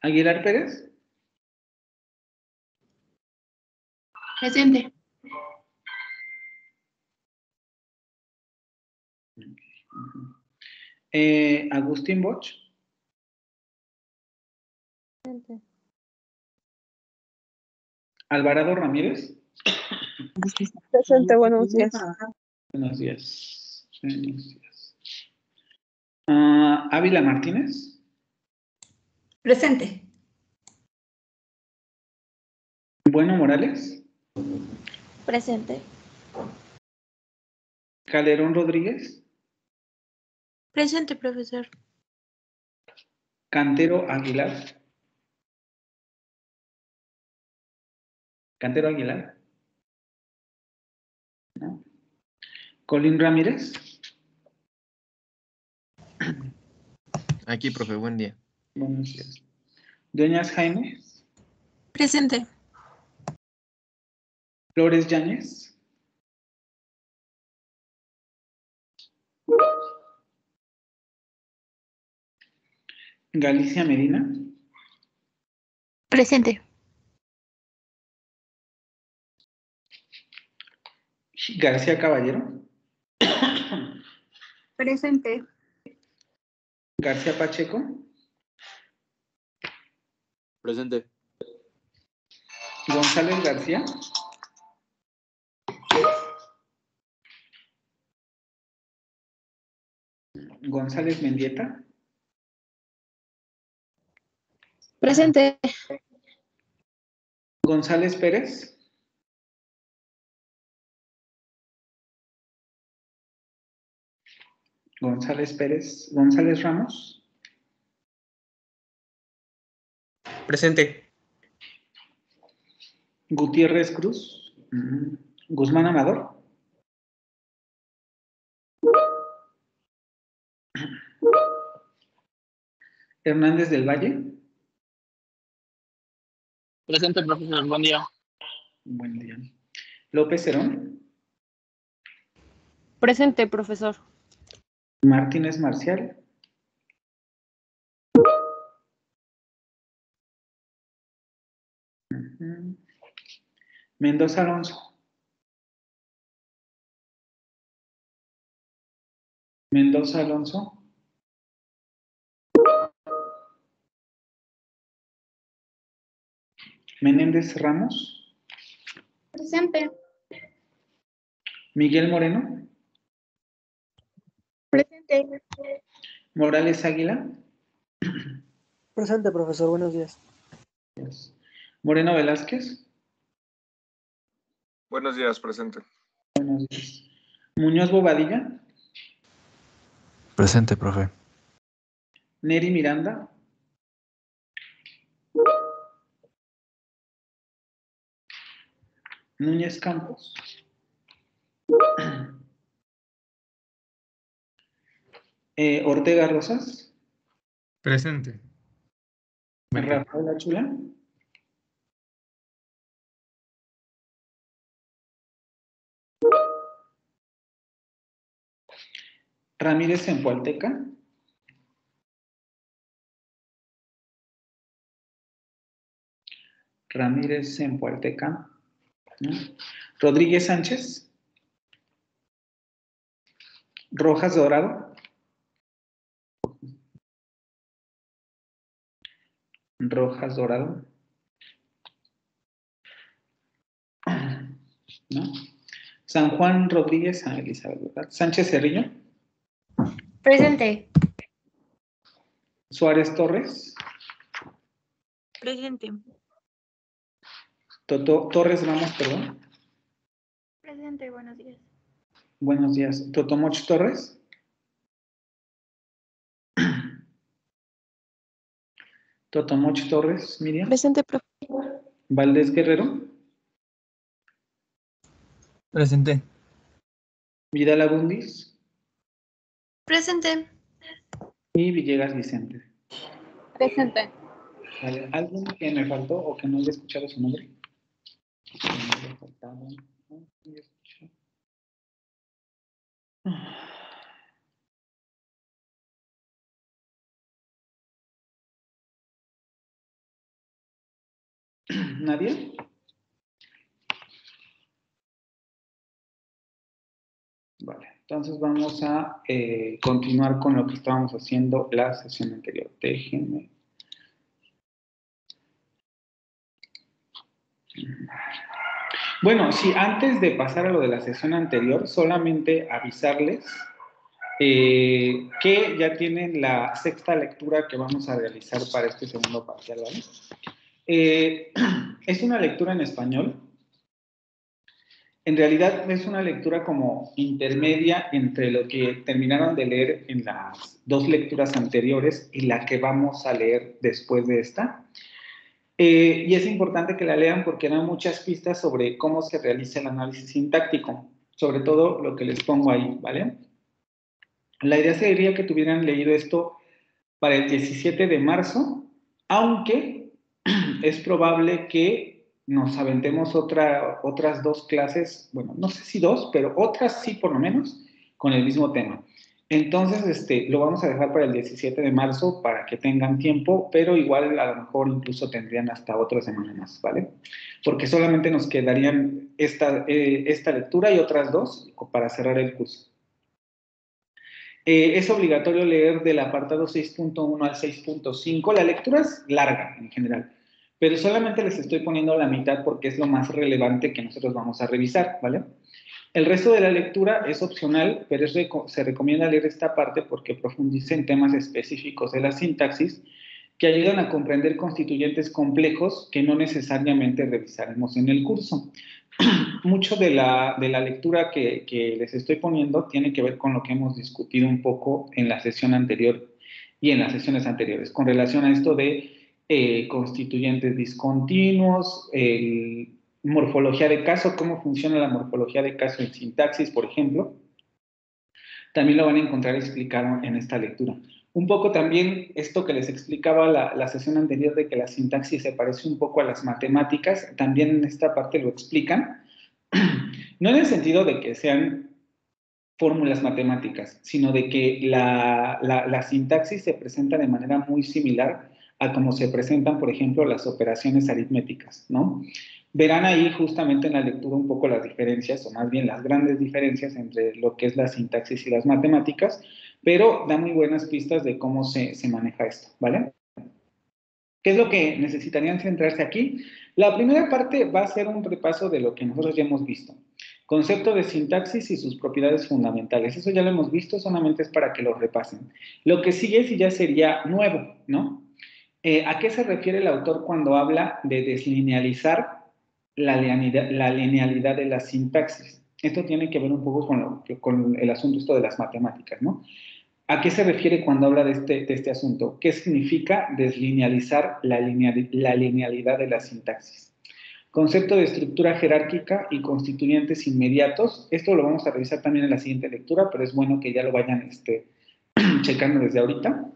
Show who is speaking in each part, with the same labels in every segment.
Speaker 1: Aguilar Pérez.
Speaker 2: Presente.
Speaker 1: Agustín Boch.
Speaker 3: Presente.
Speaker 1: Alvarado Ramírez.
Speaker 3: Presente, buenos días.
Speaker 1: Buenos días. Buenos días. Ávila Martínez.
Speaker 2: Presente.
Speaker 1: Bueno Morales.
Speaker 3: Presente.
Speaker 1: Calderón Rodríguez.
Speaker 3: Presente, profesor.
Speaker 1: Cantero Aguilar. Cantero Aguilar. ¿No? Colín Ramírez.
Speaker 4: Aquí, profe, buen día.
Speaker 1: Buenos días. Dueñas Jaime.
Speaker 3: Presente.
Speaker 1: Flores Yáñez. Galicia Medina.
Speaker 3: Presente.
Speaker 1: García Caballero.
Speaker 2: Presente.
Speaker 1: García Pacheco.
Speaker 4: Presente.
Speaker 1: González García. González Mendieta.
Speaker 3: Presente.
Speaker 1: González Pérez. González Pérez. González Ramos.
Speaker 4: Presente.
Speaker 1: Gutiérrez Cruz. Guzmán Amador. Hernández del Valle.
Speaker 5: Presente, profesor. Buen día.
Speaker 1: Buen día. López Herón.
Speaker 3: Presente, profesor.
Speaker 1: Martínez Marcial. Mendoza Alonso. Mendoza Alonso. Menéndez Ramos.
Speaker 2: Presente.
Speaker 1: Miguel Moreno.
Speaker 2: Presente.
Speaker 1: Morales Águila.
Speaker 6: Presente, profesor. Buenos días.
Speaker 1: Moreno Velázquez.
Speaker 7: Buenos días, presente.
Speaker 1: Buenos días. Muñoz Bobadilla.
Speaker 8: Presente, profe.
Speaker 1: Neri Miranda. Núñez Campos. Ortega Rosas.
Speaker 9: Presente.
Speaker 1: Rafael Achula. Ramírez Empualteca. Ramírez Empualteca. ¿No? Rodríguez Sánchez. Rojas Dorado. Rojas Dorado. ¿No? San Juan Rodríguez Elizabeth, ¿verdad? Sánchez Cerrillo.
Speaker 2: Presente.
Speaker 1: Suárez Torres.
Speaker 3: Presente.
Speaker 1: Torres Ramos, perdón.
Speaker 2: Presente, buenos días.
Speaker 1: Buenos días. Totomoch Torres. Totomoch Torres, Miriam.
Speaker 3: Presente, profe.
Speaker 1: Valdés Guerrero.
Speaker 9: Presente.
Speaker 1: Vidal Abundis.
Speaker 3: Presente.
Speaker 1: Y Villegas Vicente.
Speaker 2: Presente.
Speaker 1: ¿Vale? ¿Alguien que me faltó o que no haya escuchado su nombre? Que me haya faltado. No, no haya escuchado. ¿Nadie? Vale, entonces vamos a continuar con lo que estábamos haciendo la sesión anterior. Déjenme. Bueno, sí, antes de pasar a lo de la sesión anterior, solamente avisarles que ya tienen la sexta lectura que vamos a realizar para este segundo parcial, ¿vale? Es una lectura en español. En realidad es una lectura como intermedia entre lo que terminaron de leer en las dos lecturas anteriores y la que vamos a leer después de esta. Y es importante que la lean porque da muchas pistas sobre cómo se realiza el análisis sintáctico, sobre todo lo que les pongo ahí, ¿vale? La idea sería que tuvieran leído esto para el 17 de marzo, aunque es probable que nos aventemos otras dos clases, bueno, no sé si dos, pero otras sí por lo menos, con el mismo tema. Entonces, lo vamos a dejar para el 17 de marzo para que tengan tiempo, pero igual a lo mejor incluso tendrían hasta otra semana más, ¿vale? Porque solamente nos quedarían esta lectura y otras dos para cerrar el curso. Es obligatorio leer del apartado 6.1 al 6.5. La lectura es larga en general, pero solamente les estoy poniendo la mitad porque es lo más relevante que nosotros vamos a revisar, ¿vale? El resto de la lectura es opcional, pero se recomienda leer esta parte porque profundiza en temas específicos de la sintaxis que ayudan a comprender constituyentes complejos que no necesariamente revisaremos en el curso. Mucho de la lectura que les estoy poniendo tiene que ver con lo que hemos discutido un poco en la sesión anterior y en las sesiones anteriores, con relación a esto de constituyentes discontinuos, morfología de caso, cómo funciona la morfología de caso en sintaxis, por ejemplo. También lo van a encontrar explicado en esta lectura. Un poco también esto que les explicaba la sesión anterior de que la sintaxis se parece un poco a las matemáticas, también en esta parte lo explican, no en el sentido de que sean fórmulas matemáticas, sino de que la sintaxis se presenta de manera muy similar a cómo se presentan, por ejemplo, las operaciones aritméticas, ¿no? Verán ahí justamente en la lectura un poco las diferencias, o más bien las grandes diferencias entre lo que es la sintaxis y las matemáticas, pero da muy buenas pistas de cómo se maneja esto, ¿vale? ¿Qué es lo que necesitarían centrarse aquí? La primera parte va a ser un repaso de lo que nosotros ya hemos visto. Concepto de sintaxis y sus propiedades fundamentales. Eso ya lo hemos visto, solamente es para que lo repasen. Lo que sigue sí ya sería nuevo, ¿no? ¿A qué se refiere el autor cuando habla de deslinealizar la linealidad de la sintaxis? Esto tiene que ver un poco con el asunto esto de las matemáticas, ¿no? ¿A qué se refiere cuando habla de este asunto? ¿Qué significa deslinealizar la linealidad de la sintaxis? Concepto de estructura jerárquica y constituyentes inmediatos. Esto lo vamos a revisar también en la siguiente lectura, pero es bueno que ya lo vayan checando desde ahorita.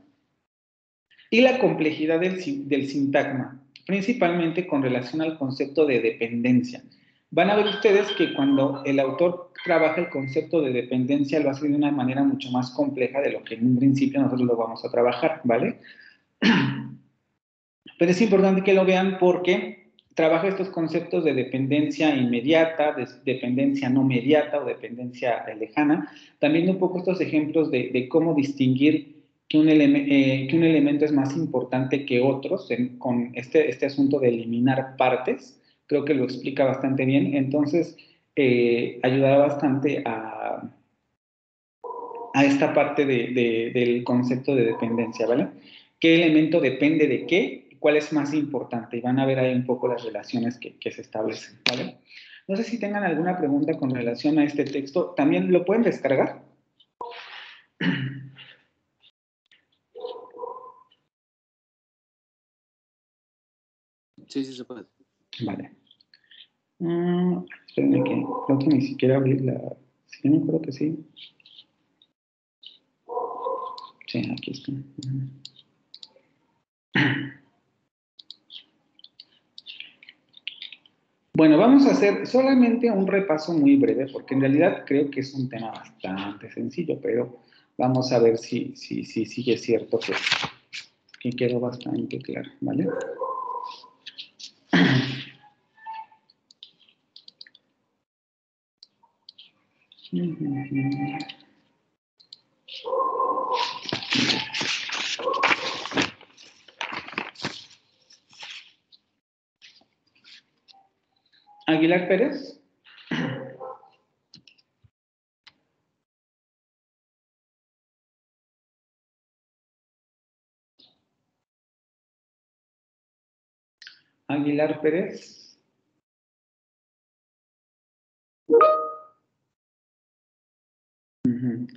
Speaker 1: Y la complejidad del sintagma, principalmente con relación al concepto de dependencia. Van a ver ustedes que cuando el autor trabaja el concepto de dependencia lo hace de una manera mucho más compleja de lo que en un principio nosotros lo vamos a trabajar, ¿vale? Pero es importante que lo vean porque trabaja estos conceptos de dependencia inmediata, de dependencia no mediata o dependencia lejana. También un poco estos ejemplos de cómo distinguir que un elemento es más importante que otros con este asunto de eliminar partes. Creo que lo explica bastante bien. Entonces, ayudará bastante a esta parte del concepto de dependencia, ¿vale? ¿Qué elemento depende de qué? ¿Cuál es más importante? Y van a ver ahí un poco las relaciones que se establecen, ¿vale? No sé si tengan alguna pregunta con relación a este texto. ¿También lo pueden descargar?
Speaker 4: Sí, sí se puede.
Speaker 1: Vale. Espérenme que creo que ni siquiera abrí la... Sí, me acuerdo que sí. Sí, aquí está. Bueno, vamos a hacer solamente un repaso muy breve, porque en realidad creo que es un tema bastante sencillo, pero vamos a ver si sigue cierto que quedó bastante claro, ¿vale? Aguilar Pérez. Aguilar Pérez.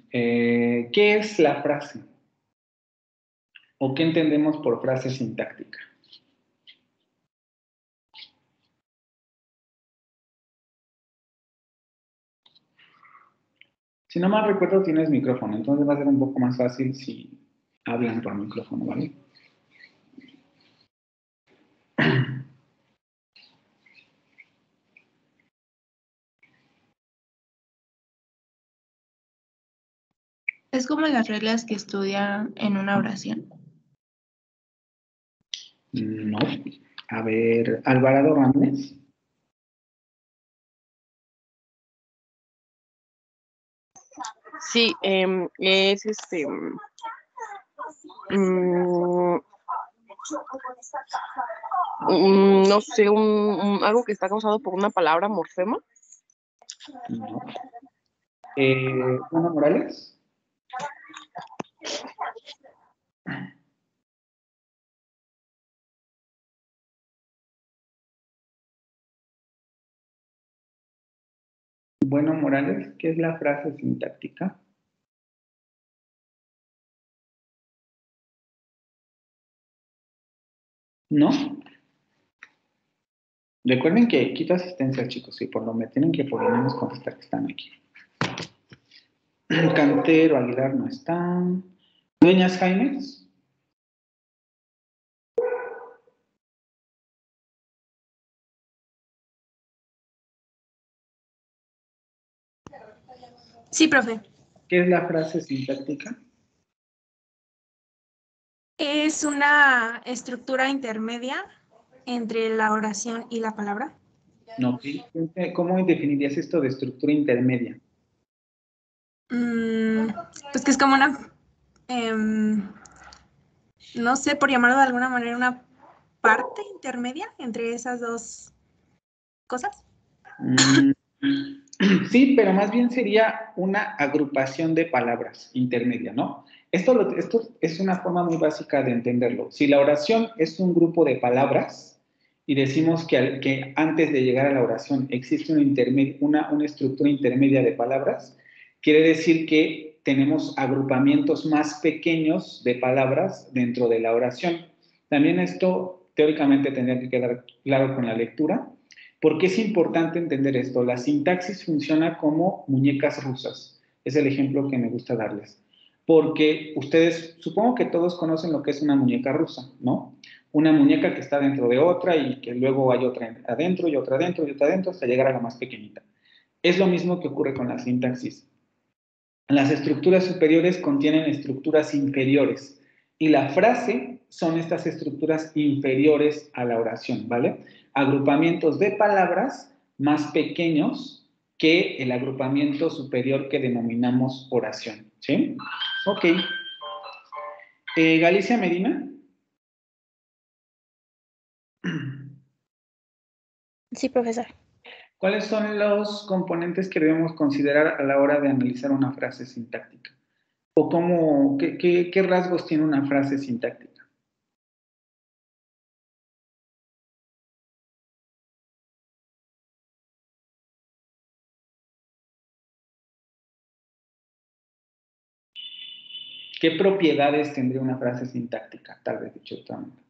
Speaker 1: ¿Qué es la frase? ¿O qué entendemos por frase sintáctica? Si no mal recuerdo, tienes micrófono, entonces va a ser un poco más fácil si hablan por micrófono, ¿vale?
Speaker 3: Es como las reglas que estudian en una oración.
Speaker 1: No. A ver, Alvarado Ramírez.
Speaker 6: Sí, es no sé, algo que está causado por una palabra morfema.
Speaker 1: No. Juana Morales. Bueno, Morales, ¿qué es la frase sintáctica? ¿No? Recuerden que quito asistencia, chicos, y por lo me tienen que por lo menos contestar que están aquí. Cantero, Aguilar no están. Dueñas Jaimes.
Speaker 3: Sí, profe.
Speaker 1: ¿Qué es la frase sintáctica?
Speaker 3: Es una estructura intermedia entre la oración y la palabra.
Speaker 1: No, ¿cómo definirías esto de estructura intermedia?
Speaker 3: Pues que es como una, no sé, por llamarlo de alguna manera, una parte intermedia entre esas dos cosas.
Speaker 1: Sí, pero más bien sería una agrupación de palabras intermedia, ¿no? Esto es una forma muy básica de entenderlo. Si la oración es un grupo de palabras y decimos que antes de llegar a la oración existe una estructura intermedia de palabras, quiere decir que tenemos agrupamientos más pequeños de palabras dentro de la oración. También esto teóricamente tendría que quedar claro con la lectura. ¿Por qué es importante entender esto? La sintaxis funciona como muñecas rusas. Es el ejemplo que me gusta darles. Porque ustedes, supongo que todos conocen lo que es una muñeca rusa, ¿no? Una muñeca que está dentro de otra y que luego hay otra adentro y otra adentro y otra adentro hasta llegar a la más pequeñita. Es lo mismo que ocurre con la sintaxis. Las estructuras superiores contienen estructuras inferiores y la frase son estas estructuras inferiores a la oración, ¿vale? Agrupamientos de palabras más pequeños que el agrupamiento superior que denominamos oración, ¿sí? Ok. Galicia Medina.
Speaker 2: Sí, profesor.
Speaker 1: ¿Cuáles son los componentes que debemos considerar a la hora de analizar una frase sintáctica? ¿O qué rasgos tiene una frase sintáctica? ¿Qué propiedades tendría una frase sintáctica? Tal vez dicho de otra manera.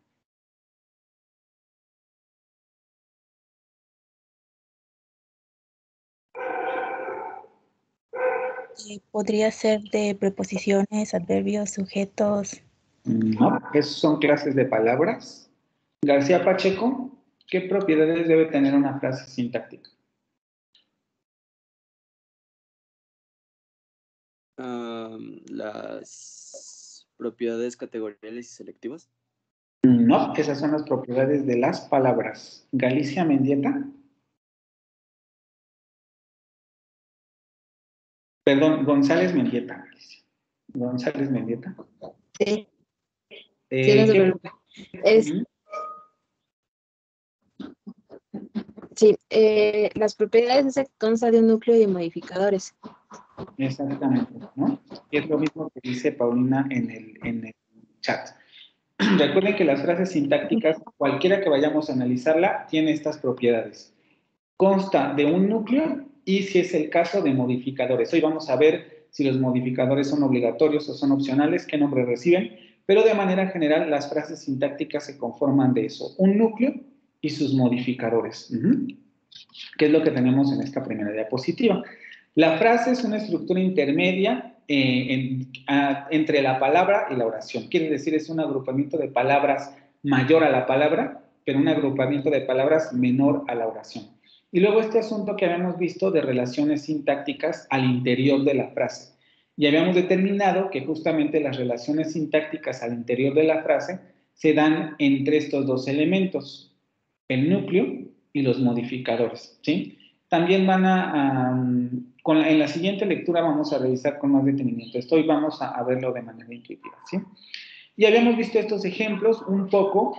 Speaker 2: Podría ser de preposiciones, adverbios, sujetos.
Speaker 1: No, esos son clases de palabras. García Pacheco, ¿qué propiedades debe tener una frase sintáctica?
Speaker 7: Las propiedades categoriales y selectivas.
Speaker 1: No, esas son las propiedades de las palabras. Galicia Mendieta. Perdón, González Mendieta. González Mendieta.
Speaker 8: Sí, sí, no se preocupe. Sí, las propiedades se consta de un núcleo y de modificadores.
Speaker 1: Exactamente, ¿no? Y es lo mismo que dice Paulina en el chat. Recuerden que las frases sintácticas, cualquiera que vayamos a analizarla, tiene estas propiedades. Consta de un núcleo y, si es el caso, de modificadores. Hoy vamos a ver si los modificadores son obligatorios o son opcionales, qué nombre reciben, pero de manera general las frases sintácticas se conforman de eso, un núcleo y sus modificadores, que es lo que tenemos en esta primera diapositiva. La frase es una estructura intermedia entre la palabra y la oración. Quiere decir, es un agrupamiento de palabras mayor a la palabra, pero un agrupamiento de palabras menor a la oración. Y luego este asunto que habíamos visto de relaciones sintácticas al interior de la frase. Y habíamos determinado que justamente las relaciones sintácticas al interior de la frase se dan entre estos dos elementos, el núcleo y los modificadores, ¿sí? También van en la siguiente lectura vamos a revisar con más detenimiento esto y vamos a verlo de manera intuitiva, ¿sí? Y habíamos visto estos ejemplos un poco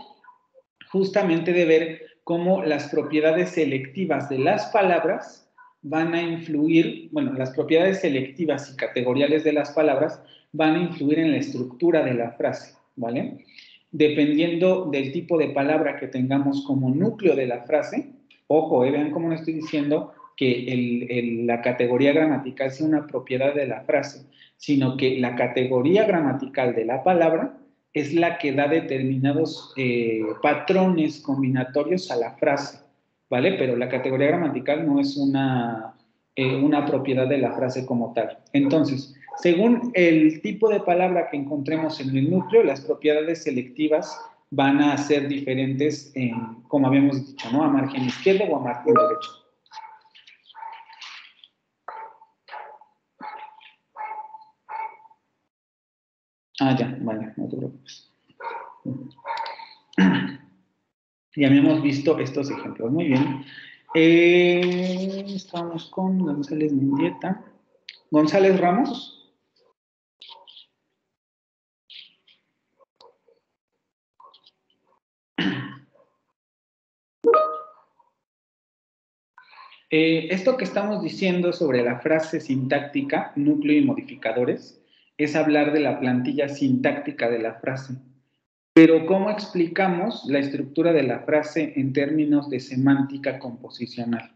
Speaker 1: justamente de ver cómo las propiedades selectivas de las palabras van a influir, bueno, las propiedades selectivas y categoriales de las palabras van a influir en la estructura de la frase, ¿vale? Dependiendo del tipo de palabra que tengamos como núcleo de la frase, ojo, vean cómo no estoy diciendo que la categoría gramatical sea una propiedad de la frase, sino que la categoría gramatical de la palabra es la que da determinados patrones combinatorios a la frase, ¿vale? Pero la categoría gramatical no es una propiedad de la frase como tal. Entonces, según el tipo de palabra que encontremos en el núcleo, las propiedades selectivas van a ser diferentes, como habíamos dicho, ¿no? A margen izquierdo o a margen derecho. Ah, ya, vale, no te preocupes. Ya habíamos visto estos ejemplos, muy bien. Estamos con González Mendieta. González Ramos. Esto que estamos diciendo sobre la frase sintáctica, núcleo y modificadores, es hablar de la plantilla sintáctica de la frase. Pero ¿cómo explicamos la estructura de la frase en términos de semántica composicional?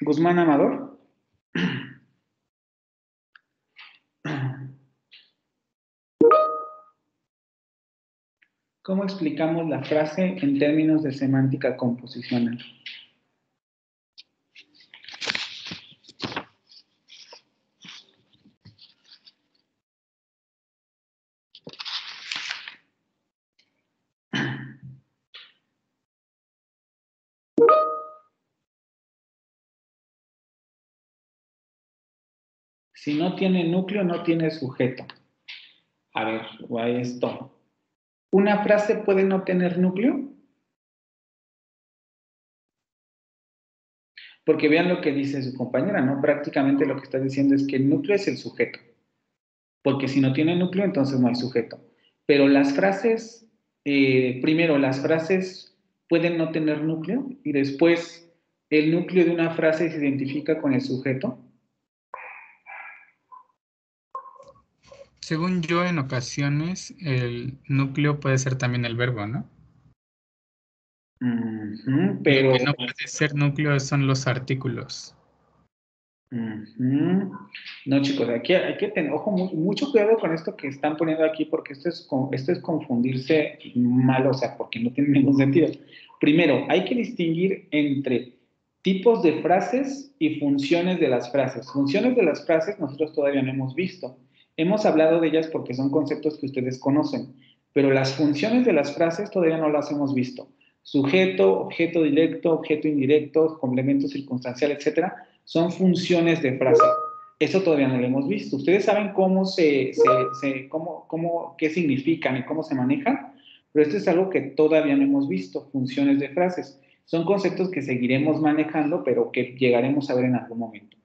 Speaker 1: Guzmán Amador. ¿Cómo explicamos la frase en términos de semántica composicional? Si no tiene núcleo, no tiene sujeto. A ver, va esto. ¿Una frase puede no tener núcleo? Porque vean lo que dice su compañera, ¿no? Prácticamente lo que está diciendo es que el núcleo es el sujeto. Porque si no tiene núcleo, entonces no hay sujeto. Pero las frases, primero, las frases pueden no tener núcleo y después el núcleo de una frase se identifica con el sujeto.
Speaker 9: Según yo, en ocasiones, el núcleo puede ser también el verbo, ¿no?
Speaker 1: Pero
Speaker 9: lo que no puede ser núcleo son los artículos.
Speaker 1: No, chicos, aquí hay que tener, ojo, mucho cuidado con esto que están poniendo aquí, porque esto es confundirse mal, o sea, porque no tiene ningún sentido. Primero, hay que distinguir entre tipos de frases y funciones de las frases. Funciones de las frases nosotros todavía no hemos visto. Hemos hablado de ellas porque son conceptos que ustedes conocen, pero las funciones de las frases todavía no las hemos visto. Sujeto, objeto directo, objeto indirecto, complemento circunstancial, etcétera, son funciones de frase. Eso todavía no lo hemos visto. ¿Ustedes saben cómo qué significan y cómo se manejan? Pero esto es algo que todavía no hemos visto, funciones de frases. Son conceptos que seguiremos manejando, pero que llegaremos a ver en algún momento.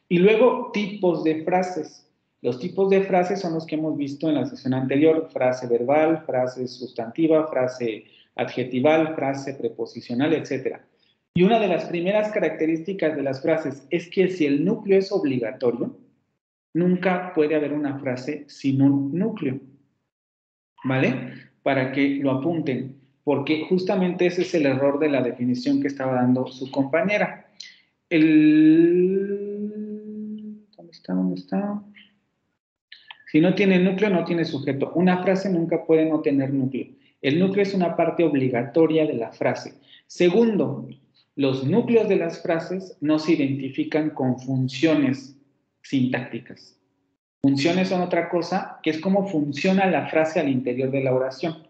Speaker 1: Y luego, tipos de frases. Los tipos de frases son los que hemos visto en la sesión anterior: frase verbal, frase sustantiva, frase adjetival, frase preposicional, etc. Y una de las primeras características de las frases es que si el núcleo es obligatorio, nunca puede haber una frase sin un núcleo, ¿vale? Para que lo apunten, porque justamente ese es el error de la definición que estaba dando su compañera. ¿Dónde está? Si no tiene núcleo, no tiene sujeto. Una frase nunca puede no tener núcleo. El núcleo es una parte obligatoria de la frase. Segundo, los núcleos de las frases no se identifican con funciones sintácticas. Funciones son otra cosa, que es cómo funciona la frase al interior de la oración.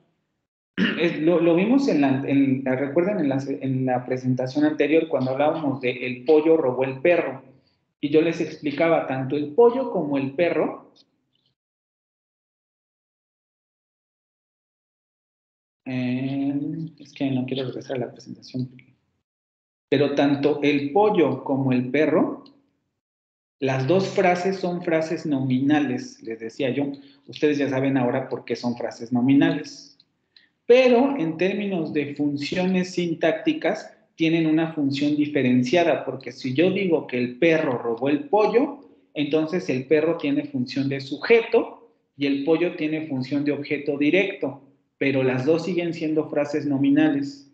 Speaker 1: Lo vimos recuerden en la presentación anterior cuando hablábamos de el pollo robó el perro. Y yo les explicaba tanto el pollo como el perro. Es que no quiero regresar a la presentación. Pero tanto el pollo como el perro, las dos frases son frases nominales, les decía yo. Ustedes ya saben ahora por qué son frases nominales. Pero en términos de funciones sintácticas, tienen una función diferenciada, porque si yo digo que el perro robó el pollo, entonces el perro tiene función de sujeto y el pollo tiene función de objeto directo, pero las dos siguen siendo frases nominales.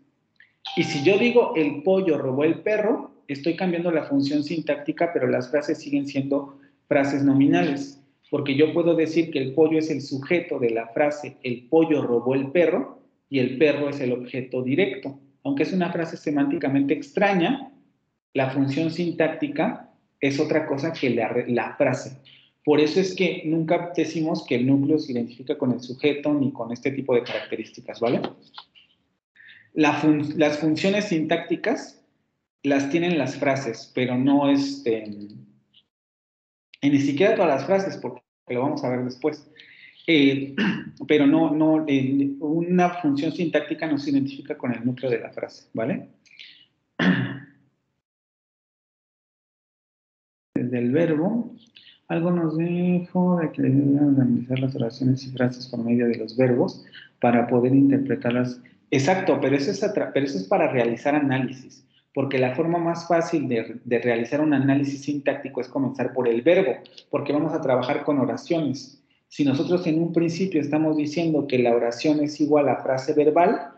Speaker 1: Y si yo digo el pollo robó el perro, estoy cambiando la función sintáctica, pero las frases siguen siendo frases nominales, porque yo puedo decir que el pollo es el sujeto de la frase el pollo robó el perro y el perro es el objeto directo. Aunque es una frase semánticamente extraña, la función sintáctica es otra cosa que la frase. Por eso es que nunca decimos que el núcleo se identifica con el sujeto ni con este tipo de características, ¿vale? Las funciones sintácticas las tienen las frases, pero no y ni siquiera todas las frases, porque lo vamos a ver después. Pero una función sintáctica no se identifica con el núcleo de la frase, ¿vale? Desde el verbo, algo nos dijo de que debemos analizar las oraciones y frases por medio de los verbos para poder interpretarlas. Exacto, pero eso es para realizar análisis, porque la forma más fácil de realizar un análisis sintáctico es comenzar por el verbo, porque vamos a trabajar con oraciones. Si nosotros en un principio estamos diciendo que la oración es igual a frase verbal,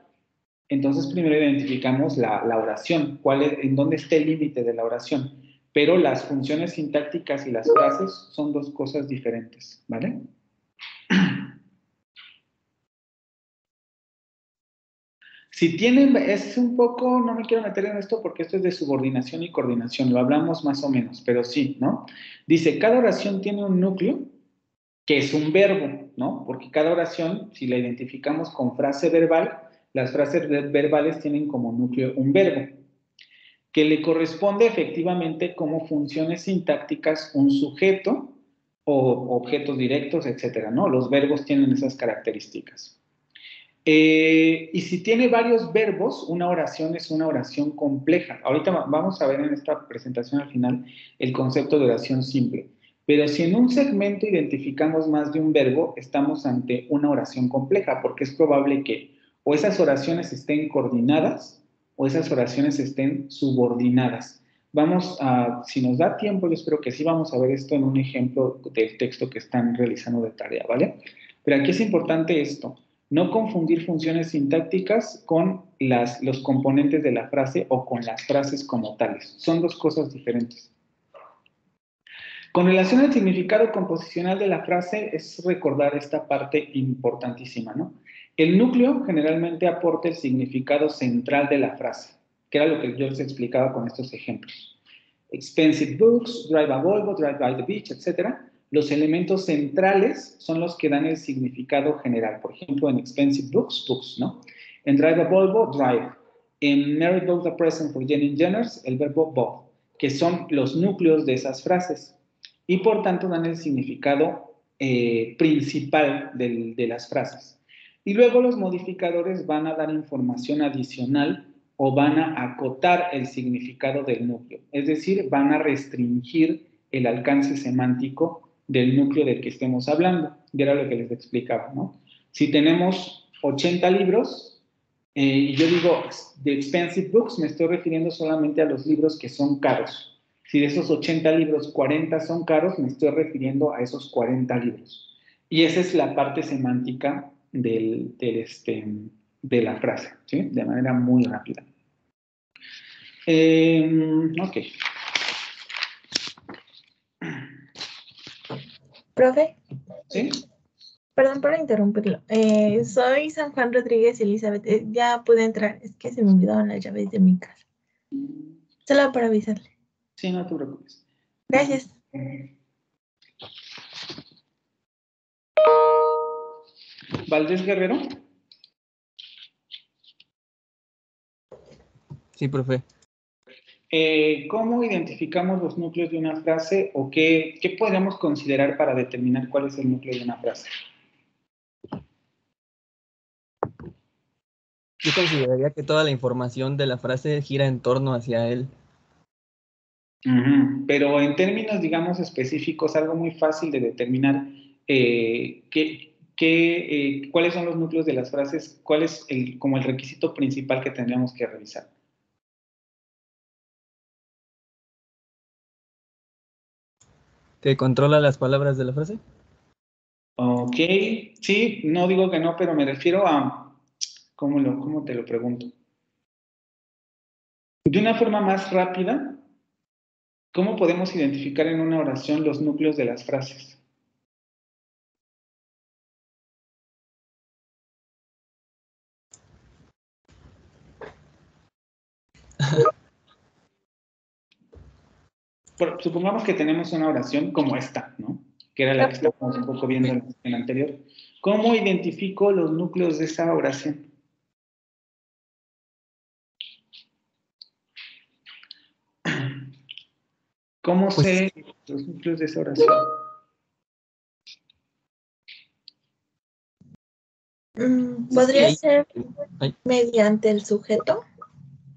Speaker 1: entonces primero identificamos la oración, en dónde está el límite de la oración. Pero las funciones sintácticas y las frases son dos cosas diferentes, ¿vale? Si tienen, es un poco, no me quiero meter en esto porque esto es de subordinación y coordinación, lo hablamos más o menos, pero sí, ¿no? Dice, cada oración tiene un núcleo que es un verbo, ¿no? Porque cada oración, si la identificamos con frase verbal, las frases verbales tienen como núcleo un verbo, que le corresponde efectivamente como funciones sintácticas un sujeto o objetos directos, etcétera, ¿no? Los verbos tienen esas características. Y si tiene varios verbos, una oración es una oración compleja. Ahorita vamos a ver en esta presentación al final el concepto de oración simple. Pero si en un segmento identificamos más de un verbo, estamos ante una oración compleja, porque es probable que o esas oraciones estén coordinadas o esas oraciones estén subordinadas. Si nos da tiempo, yo espero que sí vamos a ver esto en un ejemplo del texto que están realizando de tarea, ¿vale? Pero aquí es importante esto. No confundir funciones sintácticas con los componentes de la frase o con las frases como tales. Son dos cosas diferentes. Con relación al significado composicional de la frase, es recordar esta parte importantísima, ¿no? El núcleo generalmente aporta el significado central de la frase, que era lo que yo les explicaba con estos ejemplos. Expensive books, drive a Volvo, drive by the beach, etc. Los elementos centrales son los que dan el significado general. Por ejemplo, en expensive books, books, ¿no? En drive a Volvo, drive. En Mary bought a present for Jenny and Jenners, el verbo bought, que son los núcleos de esas frases. Y por tanto dan el significado principal de las frases. Y luego los modificadores van a dar información adicional o van a acotar el significado del núcleo. Es decir, van a restringir el alcance semántico del núcleo del que estemos hablando. Y era lo que les explicaba, ¿no? Si tenemos 80 libros, y yo digo de expensive books, me estoy refiriendo solamente a los libros que son caros. Si de esos 80 libros, 40 son caros, me estoy refiriendo a esos 40 libros. Y esa es la parte semántica de la frase, ¿sí? De manera muy rápida. Ok.
Speaker 10: Profe,
Speaker 1: ¿Sí?
Speaker 10: perdón por interrumpirlo. Soy San Juan Rodríguez Elizabeth. Ya pude entrar. Es que se me olvidaron las llaves de mi casa. Solo para avisarle.
Speaker 1: Sí, no te preocupes.
Speaker 10: Gracias.
Speaker 1: Valdés Guerrero.
Speaker 4: Sí, profe.
Speaker 1: ¿Cómo identificamos los núcleos de una frase o qué podríamos considerar para determinar cuál es el núcleo de una frase?
Speaker 11: Yo consideraría que toda la información de la frase gira en torno hacia él.
Speaker 1: Pero en términos, digamos, específicos, algo muy fácil de determinar cuáles son los núcleos de las frases, cuál es como el requisito principal que tendríamos que revisar.
Speaker 11: ¿Que controla las palabras de la frase?
Speaker 1: Ok, sí, no digo que no, pero me refiero a, ¿cómo te lo pregunto? De una forma más rápida, ¿cómo podemos identificar en una oración los núcleos de las frases? Supongamos que tenemos una oración como esta, ¿no? Que era la que estábamos un poco viendo en la anterior. ¿Cómo identifico los núcleos de esa oración? ¿Cómo sé los núcleos de esa oración?
Speaker 10: ¿Podría ser mediante el sujeto?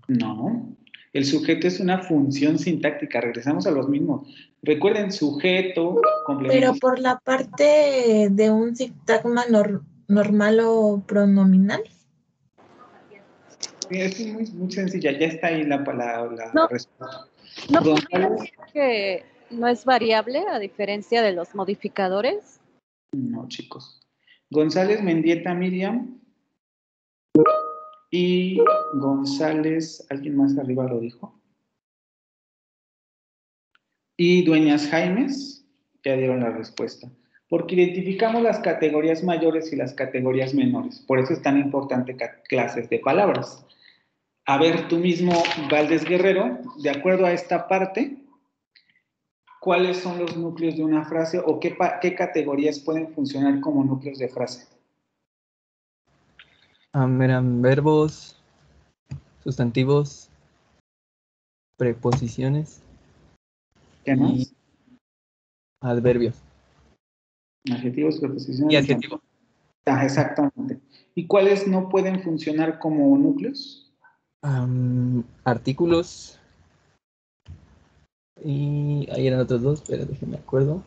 Speaker 1: No. El sujeto es una función sintáctica. Regresamos a los mismos. Recuerden, sujeto, complemento.
Speaker 10: Pero por la parte de un sintagma normal o pronominal.
Speaker 1: Es muy sencilla. Ya está ahí la respuesta.
Speaker 12: ¿No podría decir que no es variable a diferencia de los modificadores?
Speaker 1: No, chicos. González Mendieta Miriam. Y González, ¿alguien más arriba lo dijo? Y Dueñas Jaimes, ya dieron la respuesta. Porque identificamos las categorías mayores y las categorías menores. Por eso es tan importante clases de palabras. A ver, tú mismo, Valdés Guerrero, de acuerdo a esta parte, ¿cuáles son los núcleos de una frase o qué categorías pueden funcionar como núcleos de frase?
Speaker 11: Eran verbos, sustantivos, preposiciones.
Speaker 1: ¿Qué más?
Speaker 11: Y adverbios.
Speaker 1: Adjetivos, preposiciones.
Speaker 11: Y adjetivo.
Speaker 1: Exactamente. ¿Y cuáles no pueden funcionar como núcleos?
Speaker 11: Artículos. Y ahí eran otros dos, pero déjenme acuerdo.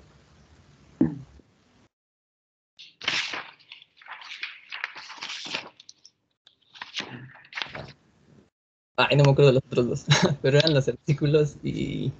Speaker 11: Ay, no me acuerdo de los otros dos, pero eran los artículos y...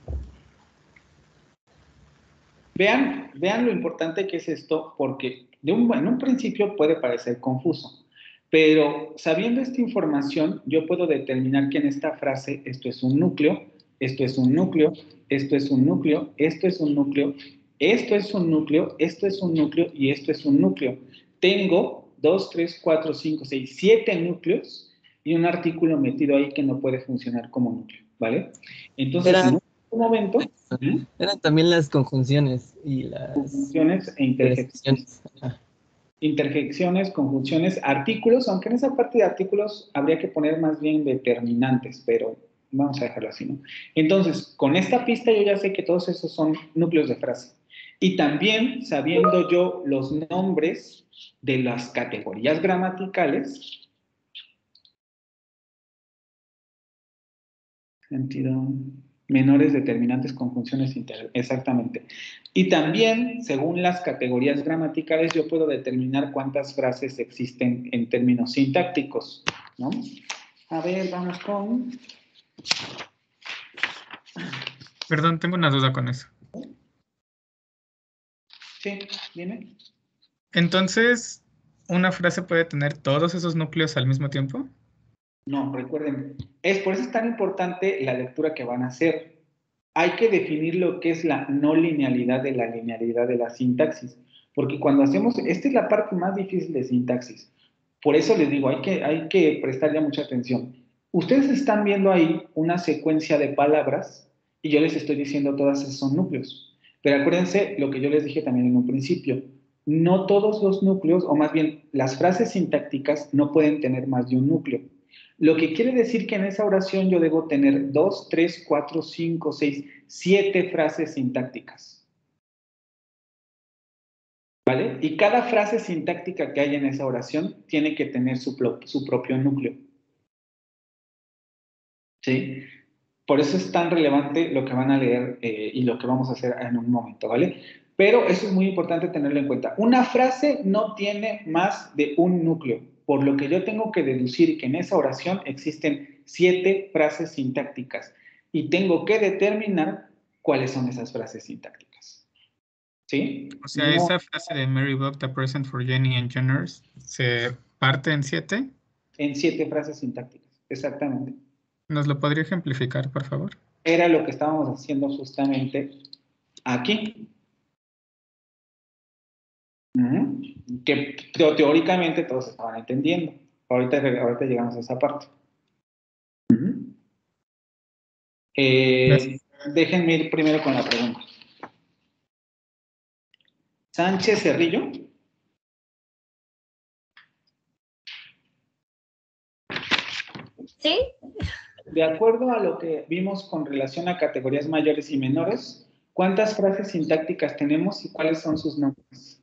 Speaker 1: Vean lo importante que es esto, porque en un principio puede parecer confuso, pero sabiendo esta información, yo puedo determinar que en esta frase esto es un núcleo, esto es un núcleo, esto es un núcleo, esto es un núcleo, esto es un núcleo, esto es un núcleo y esto es un núcleo. Tengo 2, 3, 4, 5, 6, 7 núcleos y un artículo metido ahí que no puede funcionar como núcleo, ¿vale? Entonces, en un momento...
Speaker 11: Eran también las conjunciones y las...
Speaker 1: Conjunciones e interjecciones. interjecciones, conjunciones, artículos, aunque en esa parte de artículos habría que poner más bien determinantes, pero vamos a dejarlo así, ¿no? Entonces, con esta pista yo ya sé que todos esos son núcleos de frase. Y también, sabiendo yo los nombres de las categorías gramaticales, sentido, menores, determinantes, conjunciones, exactamente. Y también, según las categorías gramaticales, yo puedo determinar cuántas frases existen en términos sintácticos, ¿no? A ver, vamos con...
Speaker 9: Perdón, tengo una duda con eso.
Speaker 1: Sí, dime.
Speaker 9: Entonces, ¿una frase puede tener todos esos núcleos al mismo tiempo?
Speaker 1: No, recuerden, por eso es tan importante la lectura que van a hacer. Hay que definir lo que es la no linealidad de la linealidad de la sintaxis, porque cuando hacemos, esta es la parte más difícil de sintaxis. Por eso les digo, hay que prestarle mucha atención. Ustedes están viendo ahí una secuencia de palabras y yo les estoy diciendo todas esos son núcleos. Pero acuérdense lo que yo les dije también en un principio. No todos los núcleos, o más bien las frases sintácticas no pueden tener más de un núcleo. Lo que quiere decir que en esa oración yo debo tener 2, 3, 4, 5, 6, 7 frases sintácticas. ¿Vale? Y cada frase sintáctica que hay en esa oración tiene que tener su propio núcleo. ¿Sí? Por eso es tan relevante lo que van a leer y lo que vamos a hacer en un momento, ¿vale? Pero eso es muy importante tenerlo en cuenta. Una frase no tiene más de un núcleo, por lo que yo tengo que deducir que en esa oración existen 7 frases sintácticas y tengo que determinar cuáles son esas frases sintácticas. ¿Sí?
Speaker 9: O sea, esa frase de Mary booked a present for Jenny and Jenners se parte en 7.
Speaker 1: En 7 frases sintácticas, exactamente.
Speaker 9: ¿Nos lo podría ejemplificar, por favor?
Speaker 1: Era lo que estábamos haciendo justamente aquí. Que teóricamente todos estaban entendiendo. Ahorita llegamos a esa parte. Déjenme ir primero con la pregunta. Sánchez Cerrillo.
Speaker 10: ¿Sí?
Speaker 1: De acuerdo a lo que vimos con relación a categorías mayores y menores, ¿cuántas frases sintácticas tenemos y cuáles son sus nombres?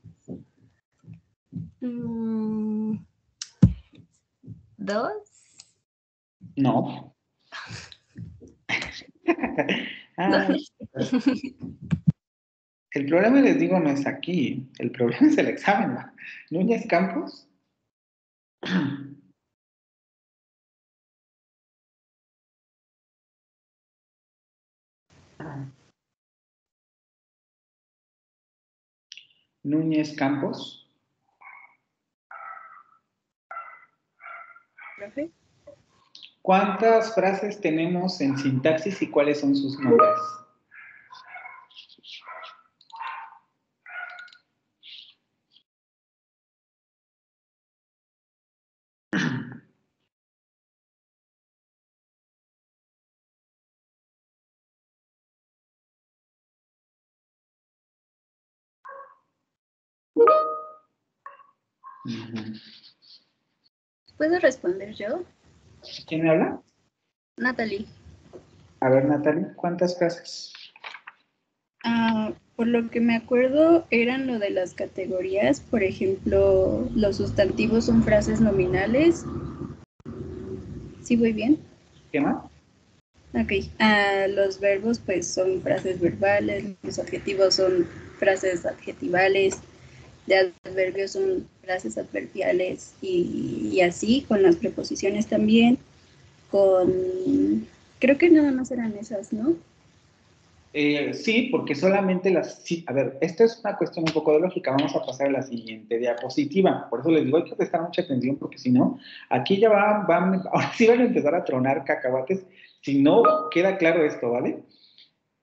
Speaker 10: 2.
Speaker 1: No. El problema, les digo, no es aquí. El problema es el examen. Núñez Campos. Núñez Campos.
Speaker 12: ¿Profe?
Speaker 1: ¿Cuántas frases tenemos en sintaxis y cuáles son sus nombres?
Speaker 13: ¿Puedo responder yo?
Speaker 1: ¿Quién me habla?
Speaker 13: Natalie.
Speaker 1: A ver, Natalie, ¿cuántas frases?
Speaker 13: Por lo que me acuerdo, eran lo de las categorías. Por ejemplo, los sustantivos son frases nominales. ¿Sí voy bien?
Speaker 1: ¿Qué más?
Speaker 13: Ok. Los verbos, pues, son frases verbales. Los adjetivos son frases adjetivales. De adverbios son frases adverbiales. Y así, con las preposiciones también. Creo que nada más eran esas, ¿no?
Speaker 1: Sí, porque solamente sí, a ver, esto es una cuestión un poco de lógica. Vamos a pasar a la siguiente diapositiva. Por eso les digo, hay que prestar mucha atención, porque si no, aquí ya ahora sí van a empezar a tronar cacahuates. Si no queda claro esto, ¿vale?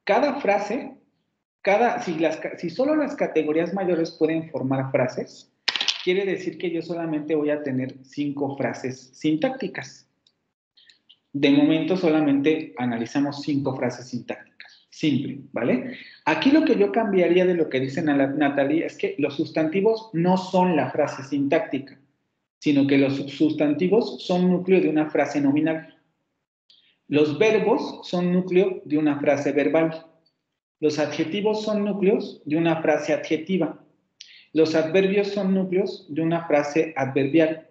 Speaker 1: Cada frase, si solo las categorías mayores pueden formar frases, quiere decir que yo solamente voy a tener 5 frases sintácticas. De momento solamente analizamos 5 frases sintácticas. simple, ¿vale? Aquí lo que yo cambiaría de lo que dice Natalie es que los sustantivos no son la frase sintáctica, sino que los sustantivos son núcleo de una frase nominal. Los verbos son núcleo de una frase verbal. Los adjetivos son núcleos de una frase adjetiva. Los adverbios son núcleos de una frase adverbial.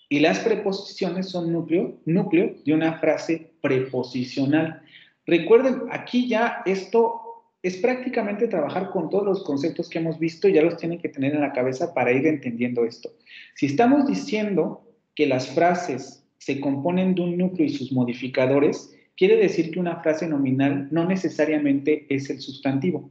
Speaker 1: Y las preposiciones son núcleo de una frase preposicional. Recuerden, aquí ya esto es prácticamente trabajar con todos los conceptos que hemos visto y ya los tienen que tener en la cabeza para ir entendiendo esto. Si estamos diciendo que las frases se componen de un núcleo y sus modificadores, quiere decir que una frase nominal no necesariamente es el sustantivo,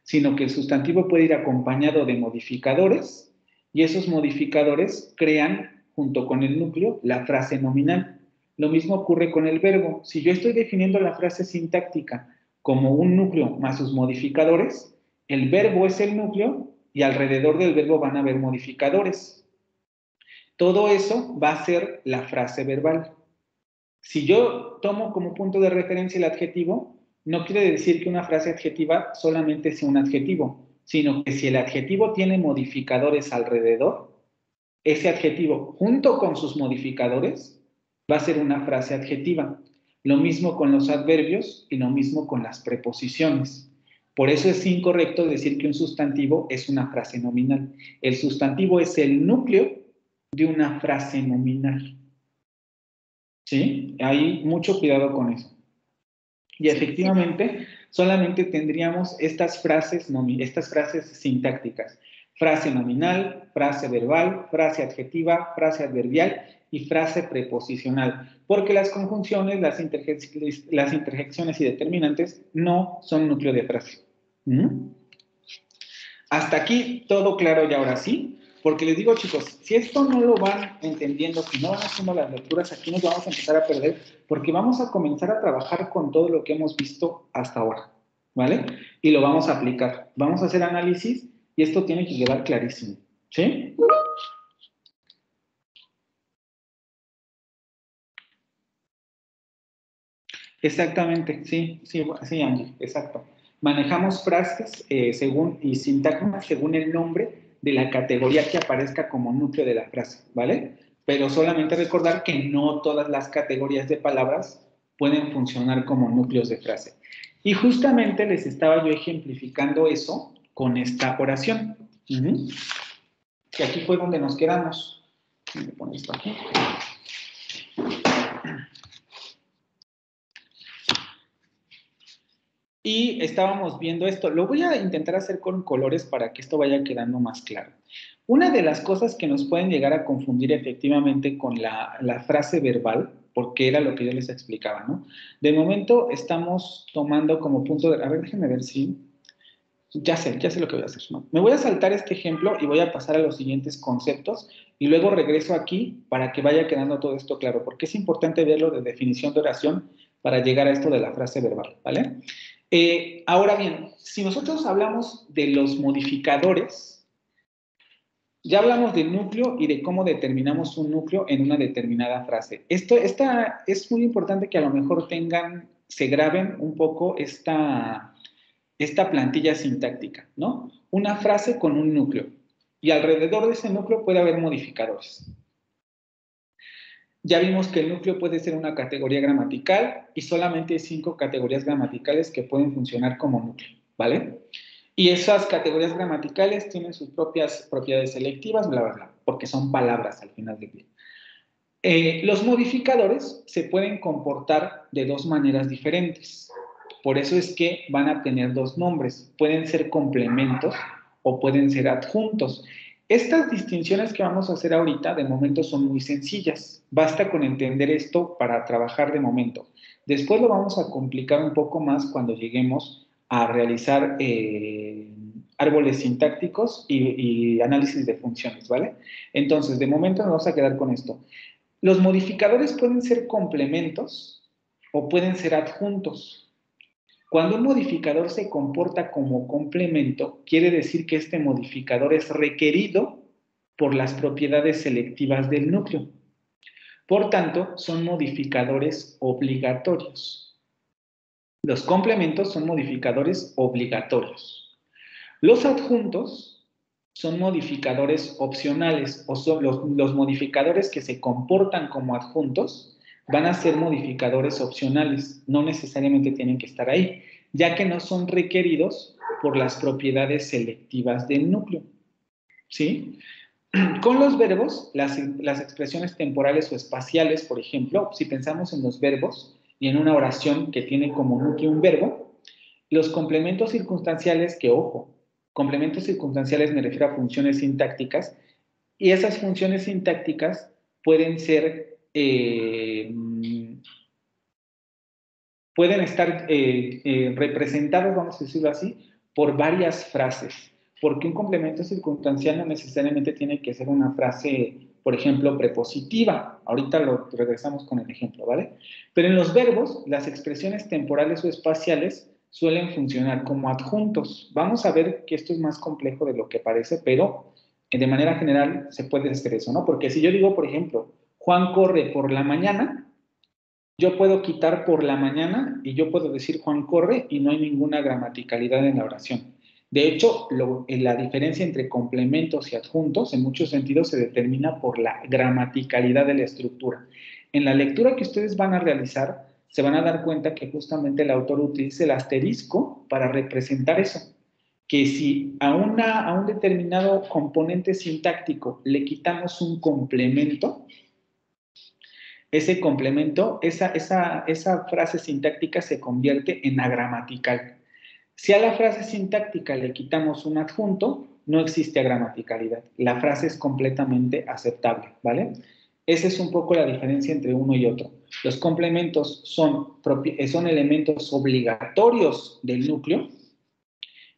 Speaker 1: sino que el sustantivo puede ir acompañado de modificadores y esos modificadores crean, junto con el núcleo, la frase nominal. Lo mismo ocurre con el verbo. Si yo estoy definiendo la frase sintáctica como un núcleo más sus modificadores, el verbo es el núcleo y alrededor del verbo van a haber modificadores. Todo eso va a ser la frase verbal. Si yo tomo como punto de referencia el adjetivo, no quiere decir que una frase adjetiva solamente sea un adjetivo, sino que si el adjetivo tiene modificadores alrededor, ese adjetivo junto con sus modificadores va a ser una frase adjetiva. Lo mismo con los adverbios y lo mismo con las preposiciones. Por eso es incorrecto decir que un sustantivo es una frase nominal. El sustantivo es el núcleo de una frase nominal. ¿Sí? Hay mucho cuidado con eso. Y efectivamente, solamente tendríamos estas frases sintácticas. Frase nominal, frase verbal, frase adjetiva, frase adverbial y frase preposicional. Porque las conjunciones, las interjecciones y determinantes no son núcleo de frase. Hasta aquí todo claro y ahora sí. Porque les digo, chicos, si esto no lo van entendiendo, si no van haciendo las lecturas, aquí nos vamos a empezar a perder, porque vamos a comenzar a trabajar con todo lo que hemos visto hasta ahora, ¿vale? Y lo vamos a aplicar. Vamos a hacer análisis y esto tiene que quedar clarísimo, ¿sí? Exactamente, sí, Angie, exacto. Manejamos frases y sintagmas según el nombre de la categoría que aparezca como núcleo de la frase, ¿vale? Pero solamente recordar que no todas las categorías de palabras pueden funcionar como núcleos de frase. Y justamente les estaba yo ejemplificando eso con esta oración. Que aquí fue donde nos quedamos. Voy a poner esto aquí. Y estábamos viendo esto. Lo voy a intentar hacer con colores para que esto vaya quedando más claro. Una de las cosas que nos pueden llegar a confundir efectivamente con la frase verbal, porque era lo que yo les explicaba, ¿no? De momento estamos tomando como punto de... A ver, déjenme ver si... Ya sé lo que voy a hacer, ¿no? Me voy a saltar este ejemplo y voy a pasar a los siguientes conceptos y luego regreso aquí para que vaya quedando todo esto claro, porque es importante verlo de definición de oración para llegar a esto de la frase verbal, ¿vale? Ahora bien, si nosotros hablamos de los modificadores, ya hablamos del núcleo y de cómo determinamos un núcleo en una determinada frase. Esta es muy importante que a lo mejor se graben un poco esta plantilla sintáctica, ¿no? Una frase con un núcleo y alrededor de ese núcleo puede haber modificadores. Ya vimos que el núcleo puede ser una categoría gramatical y solamente hay 5 categorías gramaticales que pueden funcionar como núcleo, ¿vale? Y esas categorías gramaticales tienen sus propias propiedades selectivas, bla, bla, bla, porque son palabras al final del día. Los modificadores se pueden comportar de 2 maneras diferentes. Por eso es que van a tener 2 nombres. Pueden ser complementos o pueden ser adjuntos. Estas distinciones que vamos a hacer ahorita, de momento, son muy sencillas. Basta con entender esto para trabajar de momento. Después lo vamos a complicar un poco más cuando lleguemos a realizar árboles sintácticos y análisis de funciones, ¿vale? Entonces, de momento nos vamos a quedar con esto. Los modificadores pueden ser complementos o pueden ser adjuntos. Cuando un modificador se comporta como complemento, quiere decir que este modificador es requerido por las propiedades selectivas del núcleo. Por tanto, son modificadores obligatorios. Los complementos son modificadores obligatorios. Los adjuntos son modificadores opcionales, o son los modificadores que se comportan como adjuntos van a ser modificadores opcionales, no necesariamente tienen que estar ahí, ya que no son requeridos por las propiedades selectivas del núcleo. ¿Sí? Con los verbos, las expresiones temporales o espaciales, por ejemplo, si pensamos en los verbos y en una oración que tiene como núcleo un verbo, los complementos circunstanciales, que ojo, complementos circunstanciales me refiero a funciones sintácticas, y esas funciones sintácticas pueden ser, pueden estar representadas, vamos a decirlo así, por varias frases, porque un complemento circunstancial no necesariamente tiene que ser una frase, por ejemplo, prepositiva. Ahorita lo regresamos con el ejemplo, ¿vale? Pero en los verbos, las expresiones temporales o espaciales suelen funcionar como adjuntos. Vamos a ver que esto es más complejo de lo que parece, pero de manera general se puede hacer eso, ¿no? Porque si yo digo, por ejemplo, Juan corre por la mañana, yo puedo quitar por la mañana y yo puedo decir Juan corre y no hay ninguna gramaticalidad en la oración. De hecho, la diferencia entre complementos y adjuntos en muchos sentidos se determina por la gramaticalidad de la estructura. En la lectura que ustedes van a realizar, se van a dar cuenta que justamente el autor utiliza el asterisco para representar eso. Que si a un determinado componente sintáctico le quitamos un complemento, ese complemento, esa frase sintáctica se convierte en agramatical. Si a la frase sintáctica le quitamos un adjunto, no existe agramaticalidad. La frase es completamente aceptable, ¿vale? Esa es un poco la diferencia entre uno y otro. Los complementos son elementos obligatorios del núcleo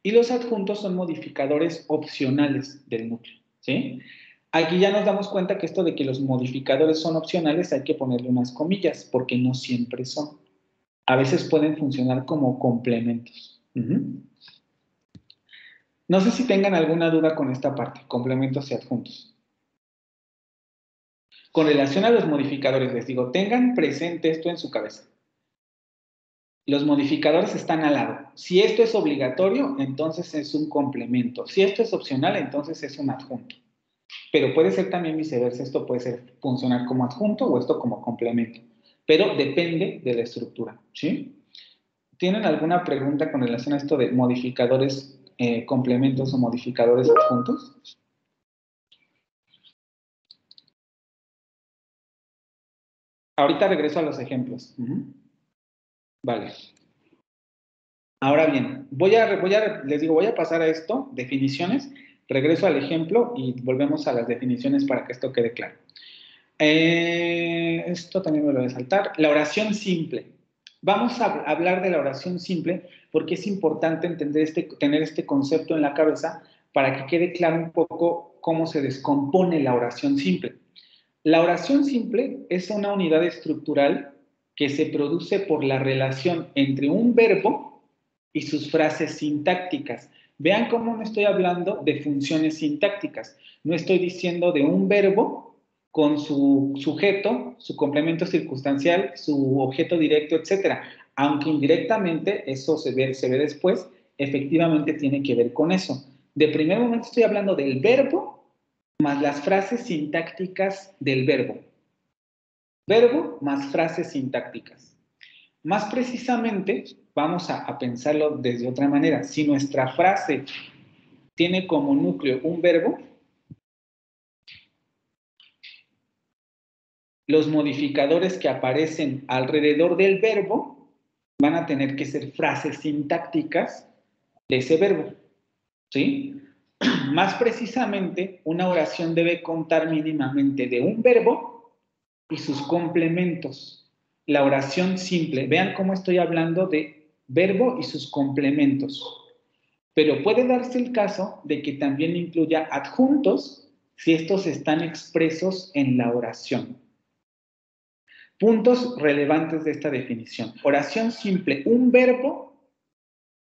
Speaker 1: y los adjuntos son modificadores opcionales del núcleo, ¿sí? Aquí ya nos damos cuenta que esto de que los modificadores son opcionales hay que ponerle unas comillas, porque no siempre son. A veces pueden funcionar como complementos. No sé si tengan alguna duda con esta parte, complementos y adjuntos. Con relación a los modificadores, les digo, tengan presente esto en su cabeza. Los modificadores están al lado. Si esto es obligatorio, entonces es un complemento. Si esto es opcional, entonces es un adjunto. Pero puede ser también viceversa, esto puede funcionar como adjunto o esto como complemento, pero depende de la estructura, ¿sí? ¿Tienen alguna pregunta con relación a esto de modificadores complementos o modificadores adjuntos? Ahorita regreso a los ejemplos. Vale. Ahora bien, les digo, voy a pasar a esto, definiciones. Regreso al ejemplo y volvemos a las definiciones para que esto quede claro. Esto también me lo voy a saltar. La oración simple. Vamos a hablar de la oración simple porque es importante tener este concepto en la cabeza para que quede claro un poco cómo se descompone la oración simple. La oración simple es una unidad estructural que se produce por la relación entre un verbo y sus frases sintácticas. Vean cómo no estoy hablando de funciones sintácticas. No estoy diciendo de un verbo con su sujeto, su complemento circunstancial, su objeto directo, etc. Aunque indirectamente, eso se ve después, efectivamente tiene que ver con eso. De primer momento estoy hablando del verbo más las frases sintácticas del verbo. Verbo más frases sintácticas. Más precisamente, vamos a pensarlo desde otra manera. Si nuestra frase tiene como núcleo un verbo, los modificadores que aparecen alrededor del verbo van a tener que ser frases sintácticas de ese verbo, ¿sí? Más precisamente, una oración debe contar mínimamente de un verbo y sus complementos. La oración simple, vean cómo estoy hablando de verbo y sus complementos. Pero puede darse el caso de que también incluya adjuntos si estos están expresos en la oración. Puntos relevantes de esta definición. Oración simple, un verbo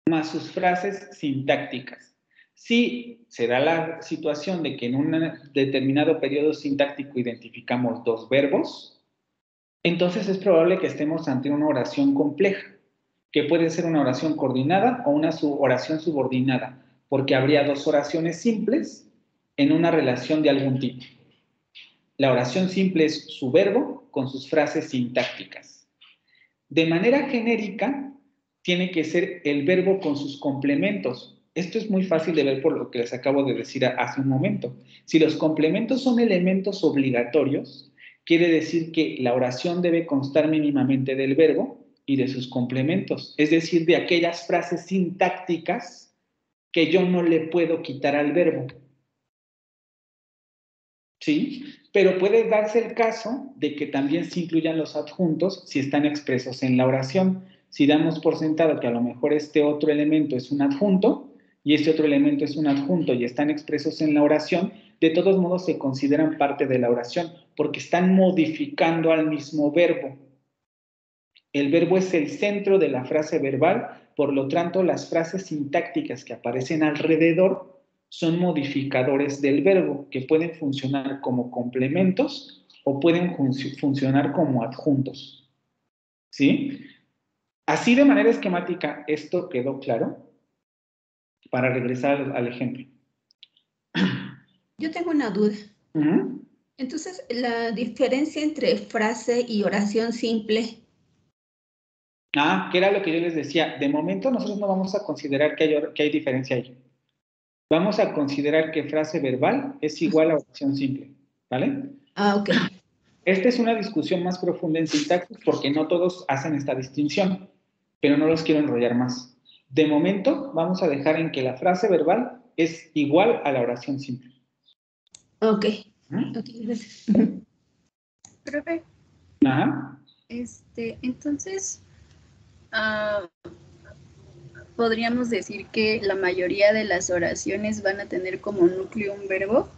Speaker 1: más sus frases sintácticas. Si se da la situación de que en un determinado periodo sintáctico identificamos dos verbos, entonces es probable que estemos ante una oración compleja. que puede ser una oración coordinada o una oración subordinada, porque habría dos oraciones simples en una relación de algún tipo. La oración simple es su verbo con sus frases sintácticas. De manera genérica, tiene que ser el verbo con sus complementos. Esto es muy fácil de ver por lo que les acabo de decir hace un momento. Si los complementos son elementos obligatorios, quiere decir que la oración debe constar mínimamente del verbo y de sus complementos, es decir, de aquellas frases sintácticas que yo no le puedo quitar al verbo. ¿Sí? Pero puede darse el caso de que también se incluyan los adjuntos si están expresos en la oración. Si damos por sentado que a lo mejor este otro elemento es un adjunto y este otro elemento es un adjunto y están expresos en la oración, de todos modos se consideran parte de la oración porque están modificando al mismo verbo. El verbo es el centro de la frase verbal, por lo tanto las frases sintácticas que aparecen alrededor son modificadores del verbo que pueden funcionar como complementos o pueden funcionar como adjuntos. ¿Sí? Así de manera esquemática, ¿esto quedó claro? Para regresar al ejemplo.
Speaker 14: Yo tengo una duda. Entonces, la diferencia entre frase y oración simple.
Speaker 1: Que era lo que yo les decía. De momento nosotros no vamos a considerar que hay diferencia ahí. Vamos a considerar que frase verbal es igual a oración simple, ¿vale?
Speaker 14: Ok.
Speaker 1: Esta es una discusión más profunda en sintaxis porque no todos hacen esta distinción, pero no los quiero enrollar más. De momento, vamos a dejar en que la frase verbal es igual a la oración simple.
Speaker 14: Ok. Ok, gracias.
Speaker 13: Profe.
Speaker 1: Ajá.
Speaker 13: Entonces, podríamos decir que la mayoría de las oraciones van a tener como núcleo un verbo.